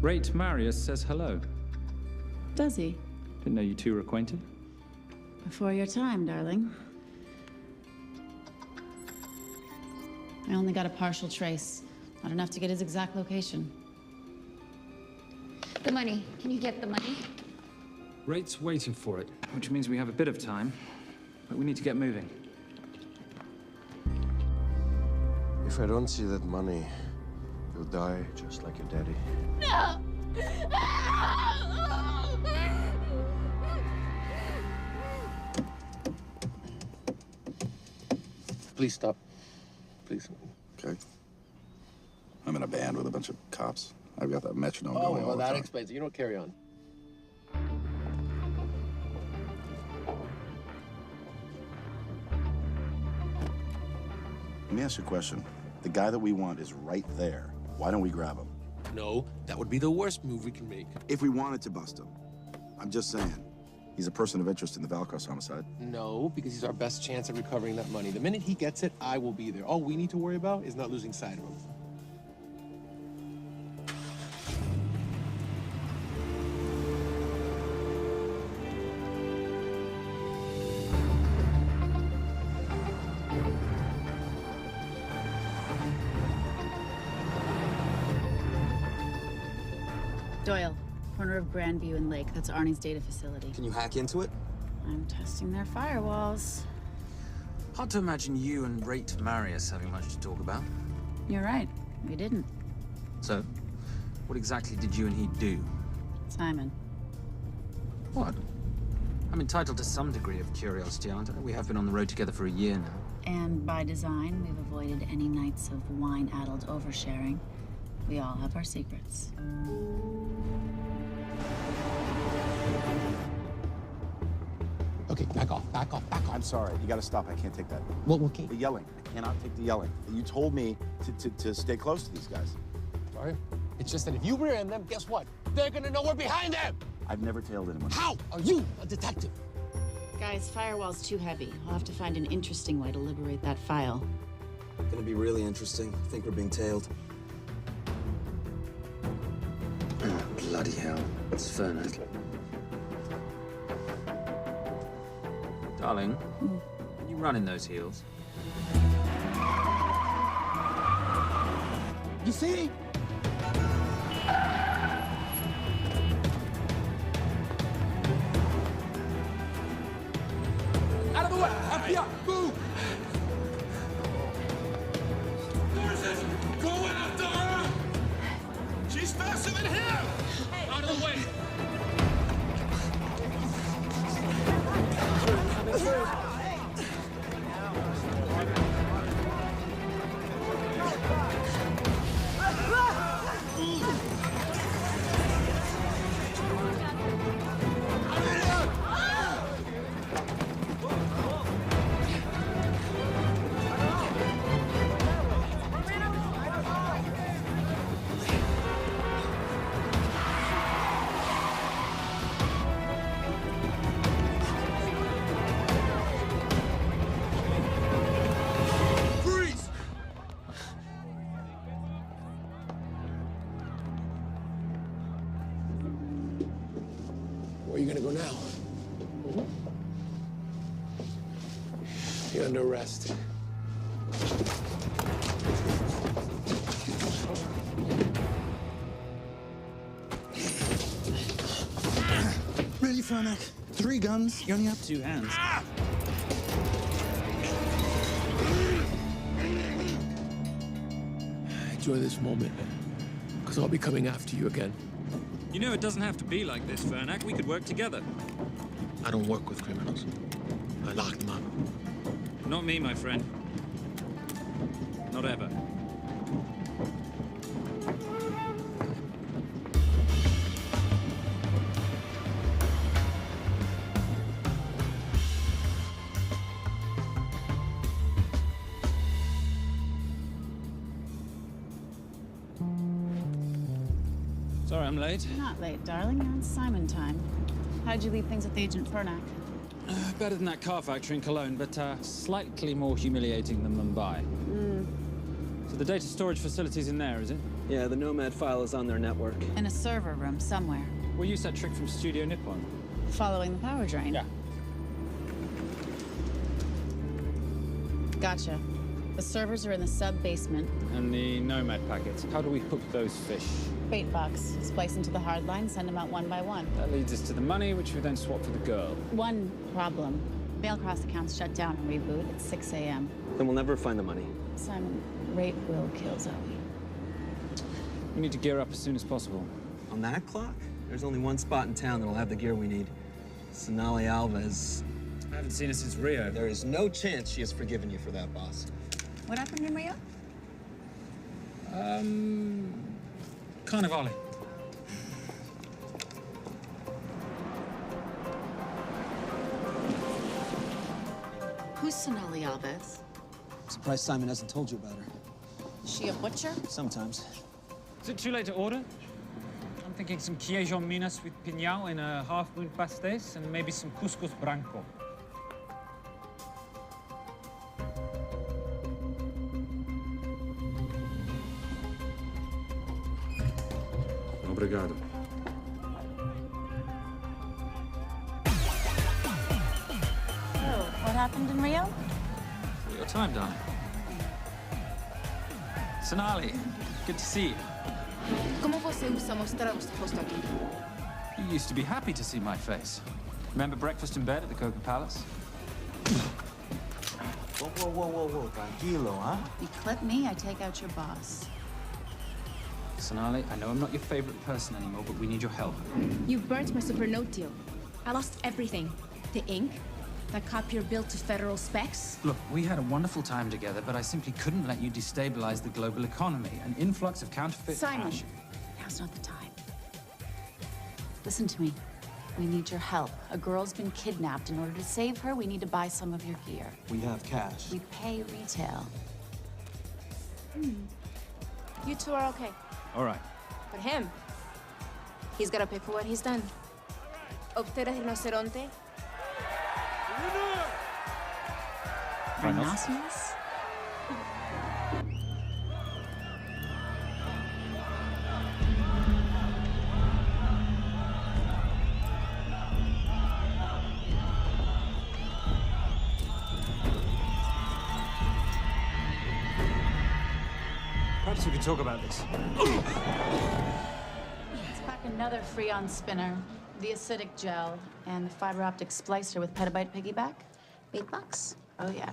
Rate Marius says hello. Does he? Didn't know you two were acquainted. Before your time, darling. I only got a partial trace. Not enough to get his exact location. The money. Can you get the money? Rate's waiting for it, which means we have a bit of time, but we need to get moving. If I don't see that money, you'll die just like your daddy. No! Please stop. Please. Okay. I'm in a band with a bunch of cops. I've got that metronome Oh, going all well, the that time. explains it. You don't carry on. Let me ask you a question. The guy that we want is right there. Why don't we grab him? No, that would be the worst move we can make. If we wanted to bust him. I'm just saying. He's a person of interest in the Veilcross homicide. No, because he's our best chance at recovering that money. The minute he gets it, I will be there. All we need to worry about is not losing sight of him. Doyle, corner of Grandview and Lake. That's Arnie's data facility. Can you hack into it? I'm testing their firewalls. Hard to imagine you and Rate Marius having much to talk about. You're right. We didn't. So, what exactly did you and he do? Simon. What? I'm entitled to some degree of curiosity, aren't I? We have been on the road together for a year now. And by design, we've avoided any nights of wine-addled oversharing. We all have our secrets. Okay, back off, back off, back off. I'm sorry. You gotta stop. I can't take that. Well, okay. The yelling. I cannot take the yelling. You told me to stay close to these guys. Sorry? It's just that if you rear end them, guess what? They're gonna know we're behind them! I've never tailed anyone. How are you a detective? Guys, firewall's too heavy. I'll have to find an interesting way to liberate that file. Gonna be really interesting. I think we're being tailed. At Bloody hell. It's Fernet. Darling, can you run in those heels? You see? Out of the way! FBI, move! Going after her! She's faster than him! Out of the way! Where are you gonna go now? You're under arrest. Really, Fernac? 3 guns? You only have 2 hands. Enjoy this moment, because I'll be coming after you again. You know it doesn't have to be like this, Fernac. We could work together. I don't work with criminals. I lock them up. Not me, my friend. Not ever. Sorry I'm late. You're not late, darling. You're on Simon time. How'd you leave things with Agent Fernac? Better than that car factory in Cologne, but slightly more humiliating than Mumbai. So the data storage facility's in there, is it? Yeah, the Nomad file is on their network. In a server room somewhere. We'll use that trick from Studio Nippon. Following the power drain. Yeah. Gotcha. The servers are in the sub-basement. And the Nomad packets. How do we hook those fish? Bait box. Splice into the hard line, send them out one by one. That leads us to the money, which we then swap for the girl. One problem. Mailcross accounts shut down and reboot at 6 a.m. Then we'll never find the money. Simon, rape will kill Zoe. We need to gear up as soon as possible. On that clock? There's only one spot in town that'll have the gear we need. Sonali Alves. I haven't seen her since Rio. There is no chance she has forgiven you for that, boss. What happened in Rio? Carnivale. Who's Sonali Alves? Surprised Simon hasn't told you about her. Is she a butcher? Sometimes. Is it too late to order? I'm thinking some Queijo Minas with piñao in a half-moon pastéis and maybe some couscous branco. Obrigado. Oh, what happened in Rio? Your time, darling. Sonali, good to see you. ¿Cómo você usa mostrar o seu rosto aqui? You used to be happy to see my face. Remember breakfast in bed at the Coca Palace? Whoa, tranquilo, huh? You clip me, I take out your boss. Sonali, I know I'm not your favorite person anymore, but we need your help. You burnt my Supernote deal. I lost everything. The ink, that copier built to federal specs. Look, we had a wonderful time together, but I simply couldn't let you destabilize the global economy. An influx of counterfeit Simon, cash. now's not the time. Listen to me. We need your help. A girl's been kidnapped. In order to save her, we need to buy some of your gear. We have cash. We pay retail. You two are okay. All right. But him, he's gotta pay for what he's done. Obtera rinoceronte. Rhinoceros? talk about this. Let's pack another Freon spinner, the acidic gel, and the fiber optic splicer with petabyte piggyback. $8? Oh, yeah.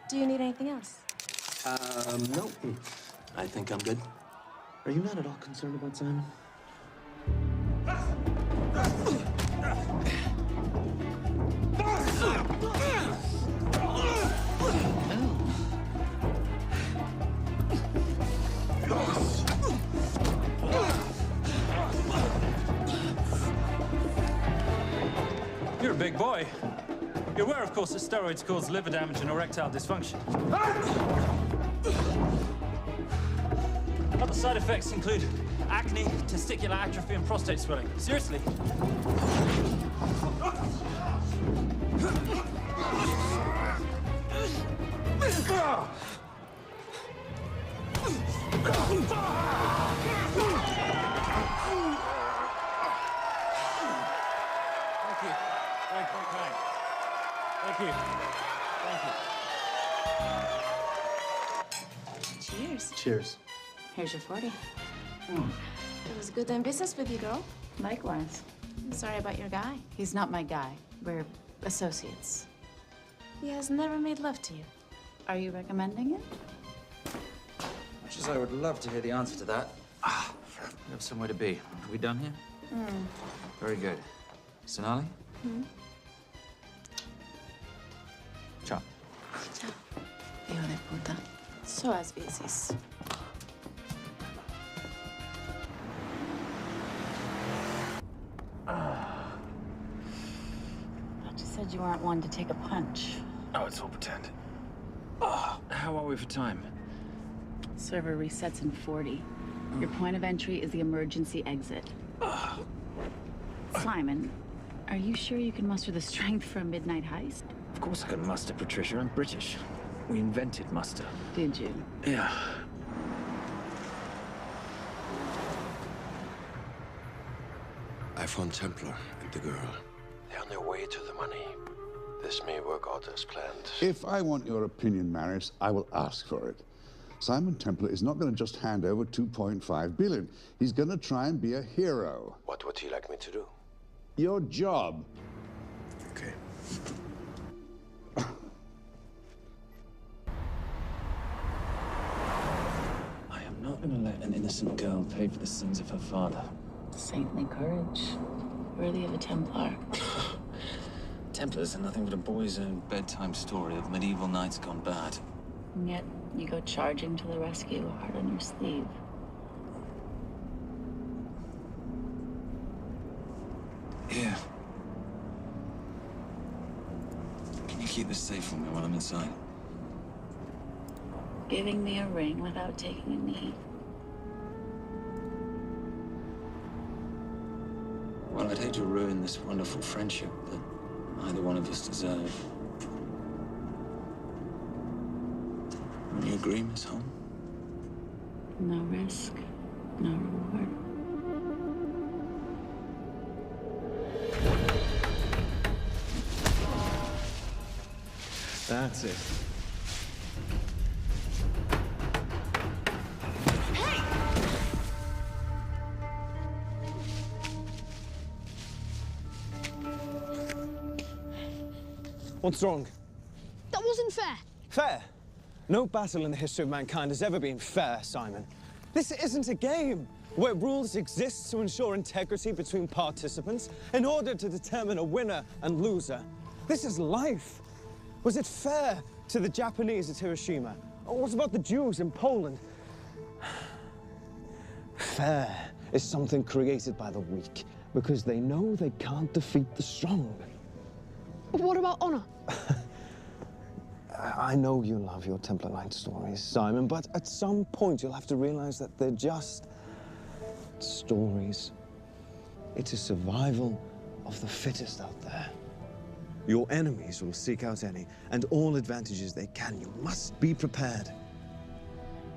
Do you need anything else? No. I think I'm good. Are you not at all concerned about Simon? You're a big boy. You're aware, of course, that steroids cause liver damage and erectile dysfunction. Other side effects include acne, testicular atrophy, and prostate swelling. Seriously. Thank you. Very kind. Thank you. Thank you. Cheers. Cheers. Here's your 40. It was good doing business with you, girl. Likewise. I'm sorry about your guy. He's not my guy. We're associates. He has never made love to you. Are you recommending it? Much as I would love to hear the answer to that. We have somewhere to be. Are we done here? Very good. Sonali? Ciao. Ciao. Hijo de puta. So as veces. Thought you said you weren't one to take a punch. Oh, it's all pretend. How are we for time? Server resets in 40. Your point of entry is the emergency exit. Simon, are you sure you can muster the strength for a midnight heist? Of course I can muster, Patricia. I'm British. We invented muster. Did you? Yeah. I found Templar and the girl. They're on their way to the money. This may work out as planned. If I want your opinion, Maris, I will ask for it. Simon Templar is not going to just hand over 2.5 billion. He's going to try and be a hero. What would he like me to do? Your job. Okay. I am not going to let an innocent girl pay for the sins of her father. Saintly courage. Worthy of a Templar. Templars are nothing but a boy's own bedtime story of medieval knights gone bad. And yet, you go charging to the rescue, heart on your sleeve. Here. Can you keep this safe for me while I'm inside? Giving me a ring without taking a knee. Well, I'd hate to ruin this wonderful friendship that neither one of us deserve. Will you agree, Miss Holm? No risk, no reward. That's it. What's wrong? That wasn't fair. Fair? No battle in the history of mankind has ever been fair, Simon. This isn't a game where rules exist to ensure integrity between participants in order to determine a winner and loser. This is life. Was it fair to the Japanese at Hiroshima? Or what about the Jews in Poland? Fair is something created by the weak because they know they can't defeat the strong. What about honor? I know you love your Templar Knight stories, Simon, but at some point you'll have to realize that they're just stories. It is survival of the fittest out there. Your enemies will seek out any and all advantages they can. You must be prepared.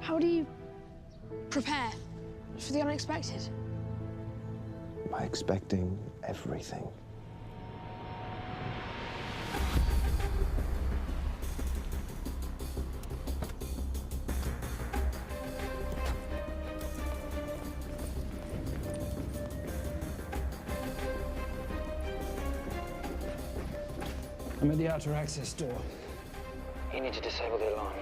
How do you prepare for the unexpected? By expecting everything. I'm at the outer access door. You need to disable the alarm.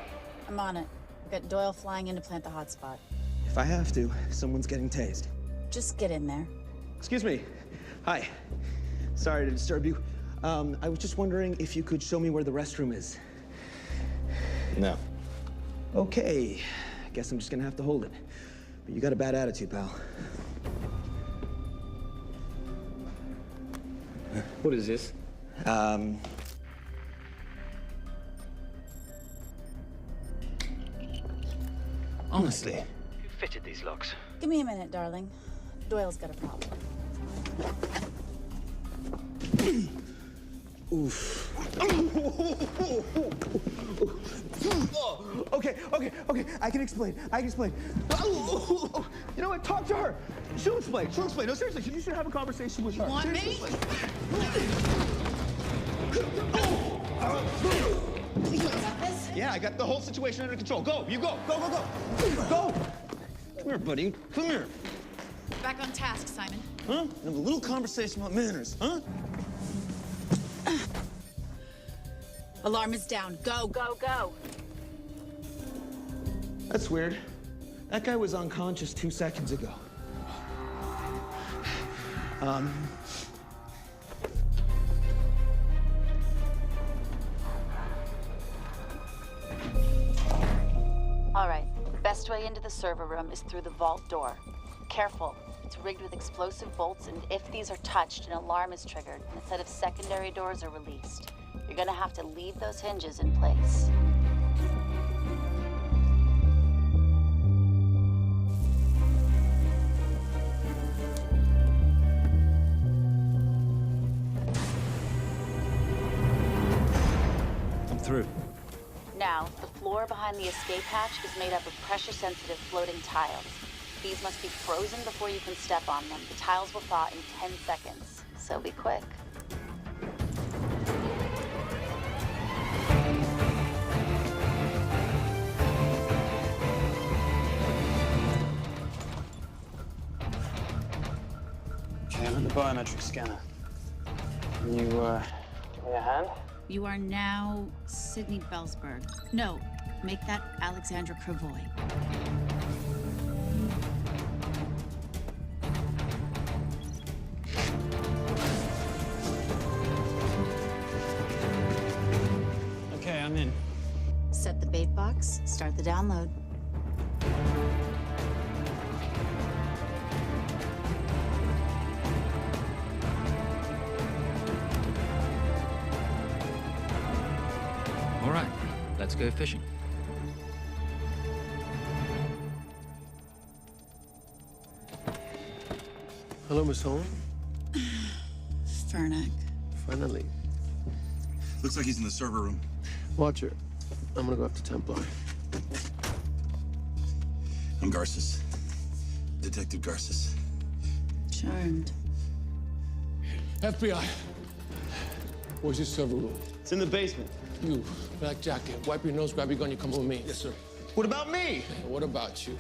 I'm on it. We've got Doyle flying in to plant the hotspot. If I have to, someone's getting tased. Just get in there. Excuse me. Hi. Sorry to disturb you. I was just wondering if you could show me where the restroom is. No. Okay. I guess I'm just gonna have to hold it. But you got a bad attitude, pal. What is this? Honestly. Who fitted these locks? Give me a minute, darling. Doyle's got a problem. Oof. Okay. I can explain. You know what? Talk to her. She'll explain. No, seriously, you should have a conversation with her. You want me? You got this? Yeah, I got the whole situation under control. Go, you go. Go. Go. Come here, buddy. Come here. Back on task, Simon. Huh? Have a little conversation about manners, huh? Alarm is down. Go. That's weird. That guy was unconscious 2 seconds ago. All right. Best way into the server room is through the vault door. Careful. It's rigged with explosive bolts, and if these are touched, an alarm is triggered, and a set of secondary doors are released. You're gonna have to leave those hinges in place. I'm through. Now, the floor behind the escape hatch is made up of pressure-sensitive floating tiles. These must be frozen before you can step on them. The tiles will thaw in 10 seconds, so be quick. Okay, I'm at the biometric scanner. Can you, give me a hand? You are now Sydney Bellsberg. No, make that Alexandra Cravoy. Okay, I'm in. Set the bait box, start the download. All right, let's go fishing. Hello, Miss Holmes. Fernack. Finally. Looks like he's in the server room. Watcher, I'm gonna go after Templar. I'm Garces. Detective Garces. Charmed. FBI. Where's your server room? It's in the basement. You, black jacket, wipe your nose, grab your gun, you come with me. Yes, sir. What about me? What about you?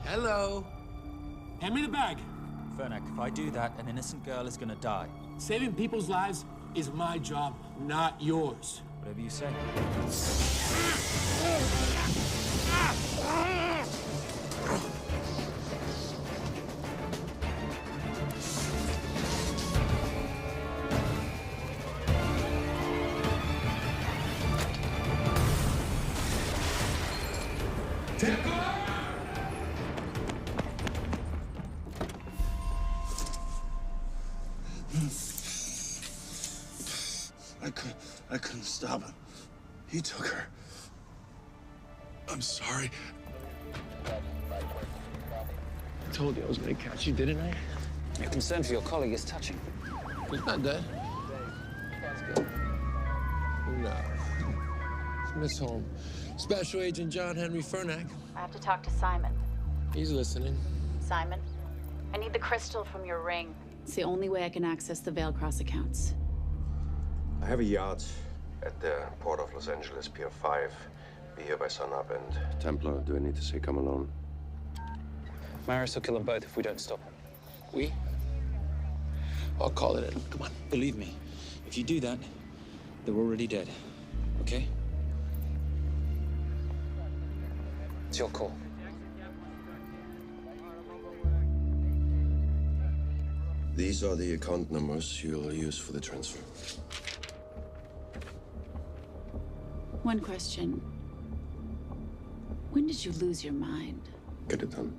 Hello. Hand me the bag. Fernack, if I do that, an innocent girl is gonna die. Saving people's lives is my job, not yours. Whatever you say. I couldn't stop him. He took her. I'm sorry. I told you I was gonna catch you, didn't I? Your concern for your colleague is touching. He's not dead. Let's go. No. It's Miss Holmes. Special Agent John Henry Fernack. I have to talk to Simon. He's listening. Simon, I need the crystal from your ring. It's the only way I can access the Veilcross accounts. I have a yacht at the port of Los Angeles, Pier 5. Be here by sunup. And Templar, do I need to say come alone? Maris will kill them both if we don't stop him. We? I'll call it in. Come on. Believe me, if you do that, they're already dead. Okay? It's your call. These are the account numbers you'll use for the transfer. One question. When did you lose your mind? Get it done.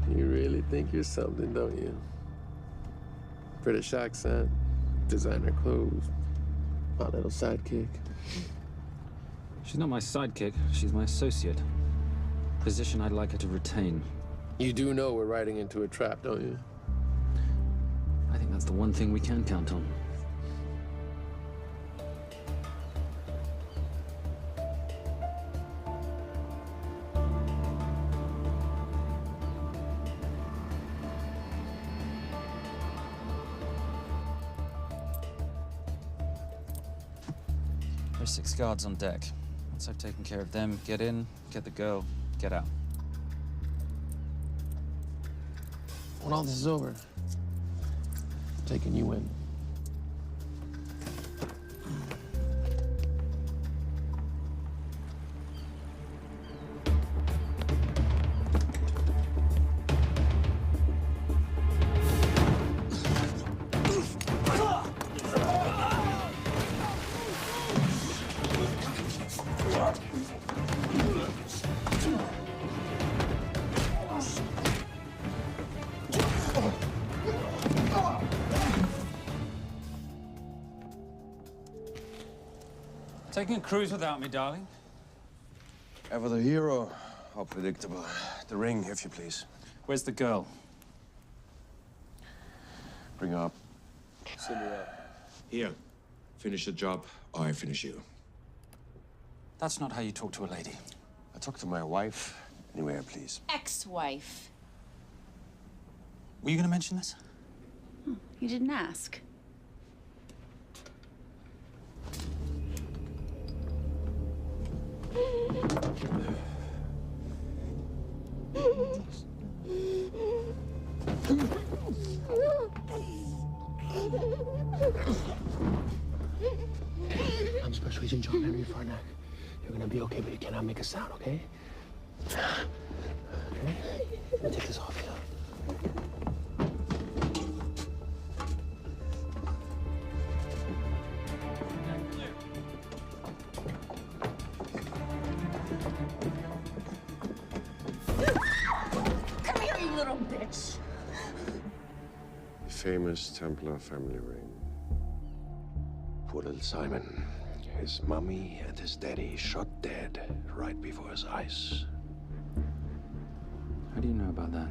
You really think you're something, don't you? British accent, designer clothes, my little sidekick. She's not my sidekick. She's my associate. Position I'd like her to retain. You do know we're riding into a trap, don't you? I think that's the one thing we can count on. There's 6 guards on deck. Once I've taken care of them, get in, get the girl, get out. When all this is over, I'm taking you in. Taking a cruise without me, darling? Ever the hero? How predictable. The ring, if you please. Where's the girl? Bring her up. Send her up. Here. Finish the job, or I finish you. That's not how you talk to a lady. I talk to my wife anywhere, please. Ex-wife. Were you gonna mention this? You didn't ask. I'm Special Agent John Henry Fernack. You're gonna be okay, but you cannot make a sound, okay? Okay? Let me take this off you. Come here, you little bitch. The famous Templar family ring. Poor little Simon. His mummy and his daddy shot dead right before his eyes. How do you know about that?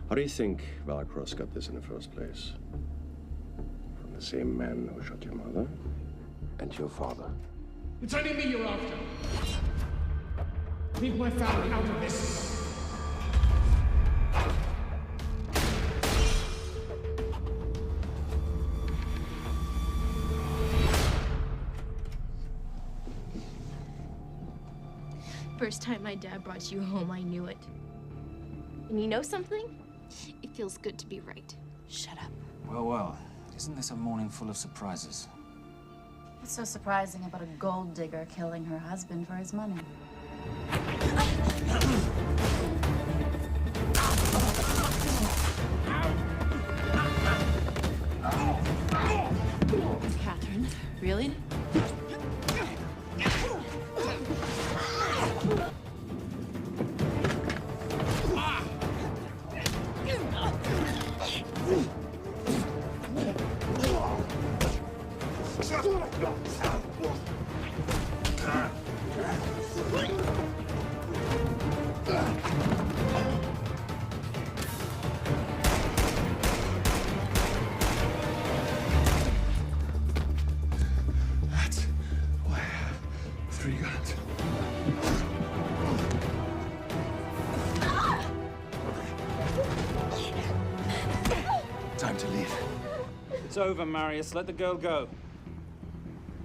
How do you think Veilcross got this in the first place? From the same man who shot your mother and your father. It's only me you're after. Leave my family out of this. First time my dad brought you home, I knew it. And you know something? It feels good to be right. Shut up. Well, well. Isn't this a morning full of surprises? What's so surprising about a gold digger killing her husband for his money? Catherine, really? Whatever you got. Time to leave. It's over, Marius. Let the girl go.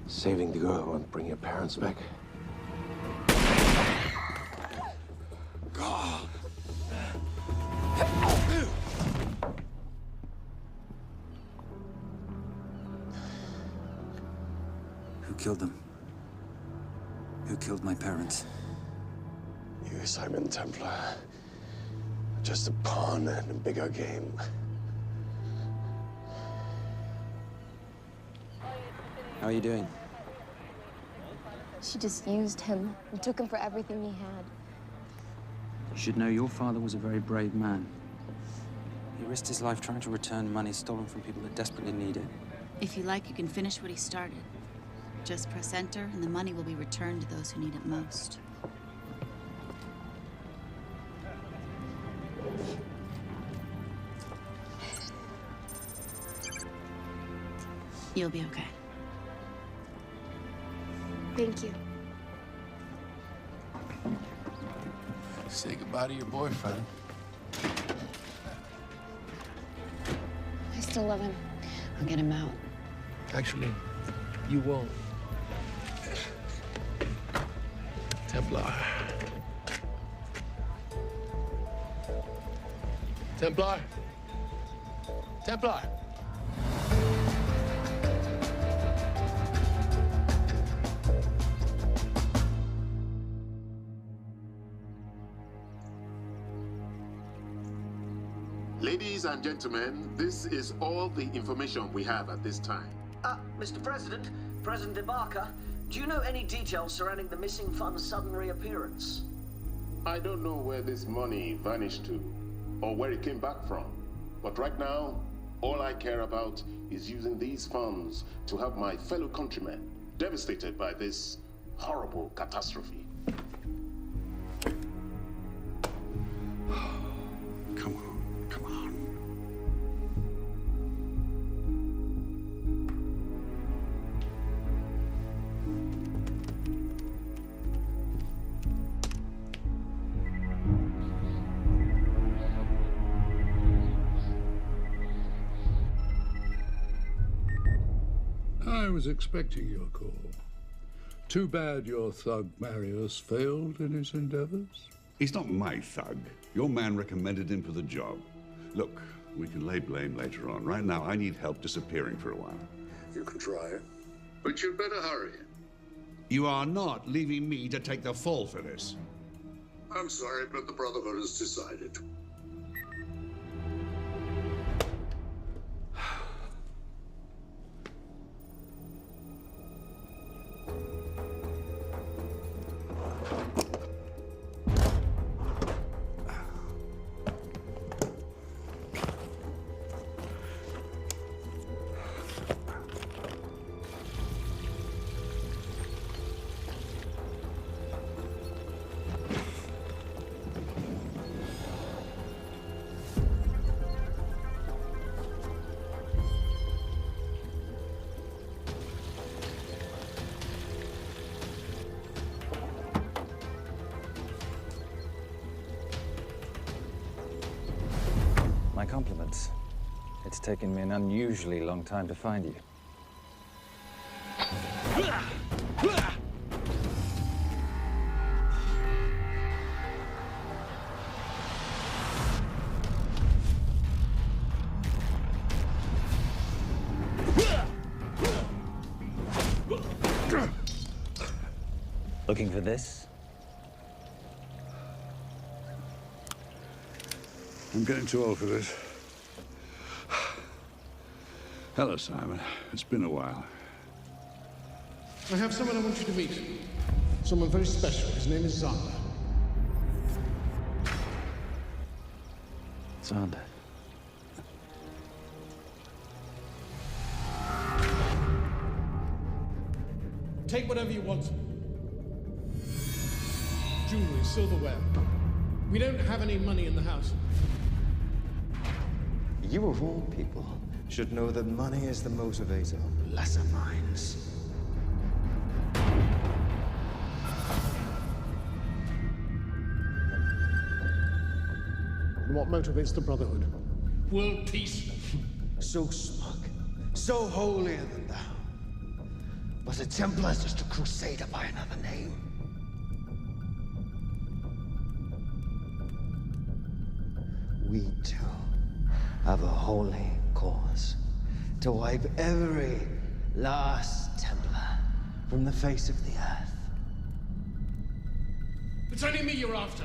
Saving the girl won't bring your parents back. Who killed them? Who killed my parents? You, Simon Templar. Just a pawn in a bigger game. How are you doing? She just used him and took him for everything he had. You should know your father was a very brave man. He risked his life trying to return money stolen from people that desperately need it. If you like, you can finish what he started. Just press enter, and the money will be returned to those who need it most. You'll be okay. Thank you. Say goodbye to your boyfriend. I still love him. I'll get him out. Actually, you won't. Templar. Templar. Templar. Ladies and gentlemen, this is all the information we have at this time. Mr. President, President Ibaka, do you know any details surrounding the missing fund's sudden reappearance? I don't know where this money vanished to, or where it came back from. But right now, all I care about is using these funds to help my fellow countrymen devastated by this horrible catastrophe. Come on, come on. I was expecting your call. Too bad your thug Marius failed in his endeavors. He's not my thug. Your man recommended him for the job. Look, we can lay blame later on. Right now, I need help disappearing for a while. You can try it, but you'd better hurry. You are not leaving me to take the fall for this. I'm sorry, but the Brotherhood has decided. My compliments. It's taken me an unusually long time to find you. Looking for this? I'm getting too old for this. Hello, Simon. It's been a while. I have someone I want you to meet. Someone very special. His name is Xander. Xander. Take whatever you want. Jewelry, silverware. We don't have any money in the house. You of all people should know that money is the motivator of lesser minds. And what motivates the Brotherhood? World peace. So smug, so holier than thou. But the Templars just a crusader by another name. We too have a holy cause to wipe every last Templar from the face of the earth. It's only me you're after.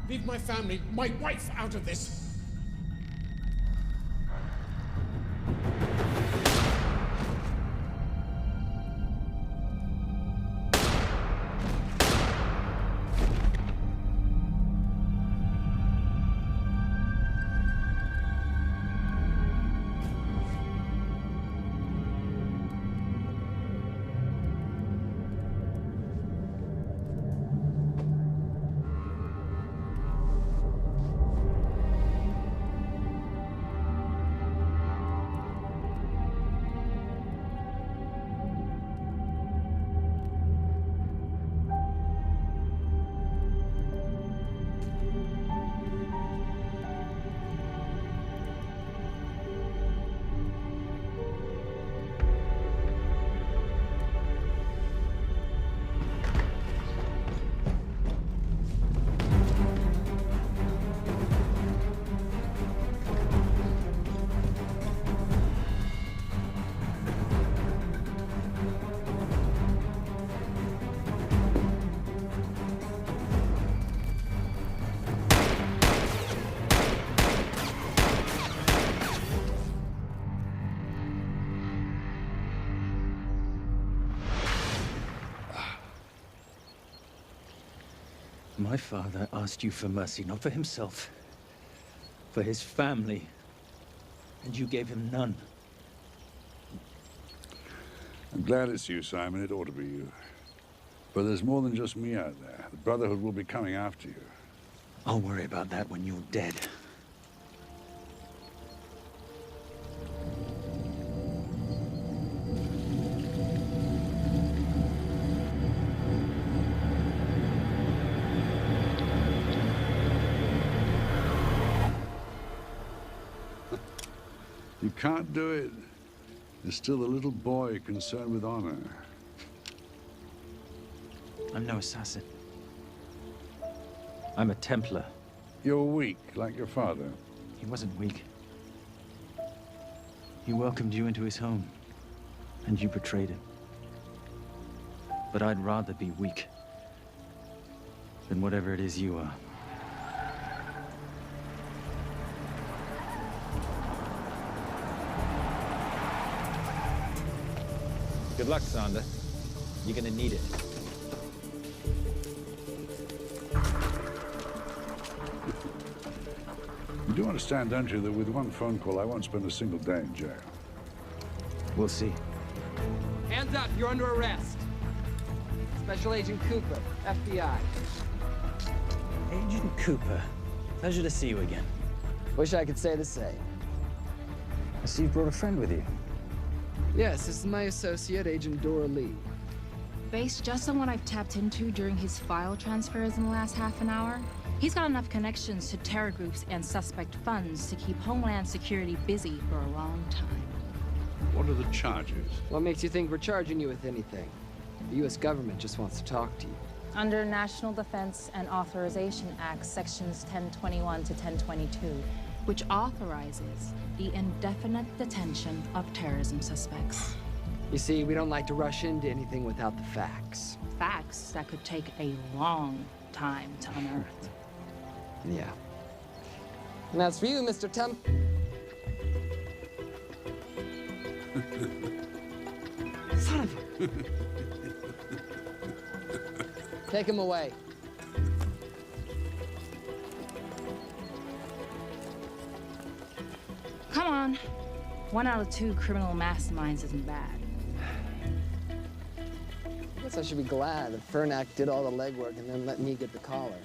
Leave my family, my wife, out of this. My father asked you for mercy, not for himself, for his family, and you gave him none. I'm glad it's you, Simon. It ought to be you. But there's more than just me out there. The Brotherhood will be coming after you. I'll worry about that when you're dead. You can't do it. There's still a little boy concerned with honor. I'm no assassin. I'm a Templar. You're weak, like your father. He wasn't weak. He welcomed you into his home, and you betrayed him. But I'd rather be weak than whatever it is you are. Good luck, Sander. You're gonna need it. You do understand, don't you, that with one phone call, I won't spend a single day in jail. We'll see. Hands up, you're under arrest. Special Agent Cooper, FBI. Agent Cooper, pleasure to see you again. Wish I could say the same. I see you brought a friend with you. Yes, this is my associate, Agent Dora Lee. Based just on what I've tapped into during his file transfers in the last half an hour, he's got enough connections to terror groups and suspect funds to keep Homeland Security busy for a long time. What are the charges? What makes you think we're charging you with anything? The U.S. government just wants to talk to you. Under National Defense and Authorization Act, Sections 1021 to 1022, which authorizes the indefinite detention of terrorism suspects. You see, we don't like to rush into anything without the facts. Facts that could take a long time to unearth. Yeah. And as for you, Mr. Temp... Son of a... Take him away. Come on. 1 out of 2 criminal masterminds isn't bad. I guess I should be glad that Fernak did all the legwork and then let me get the collar.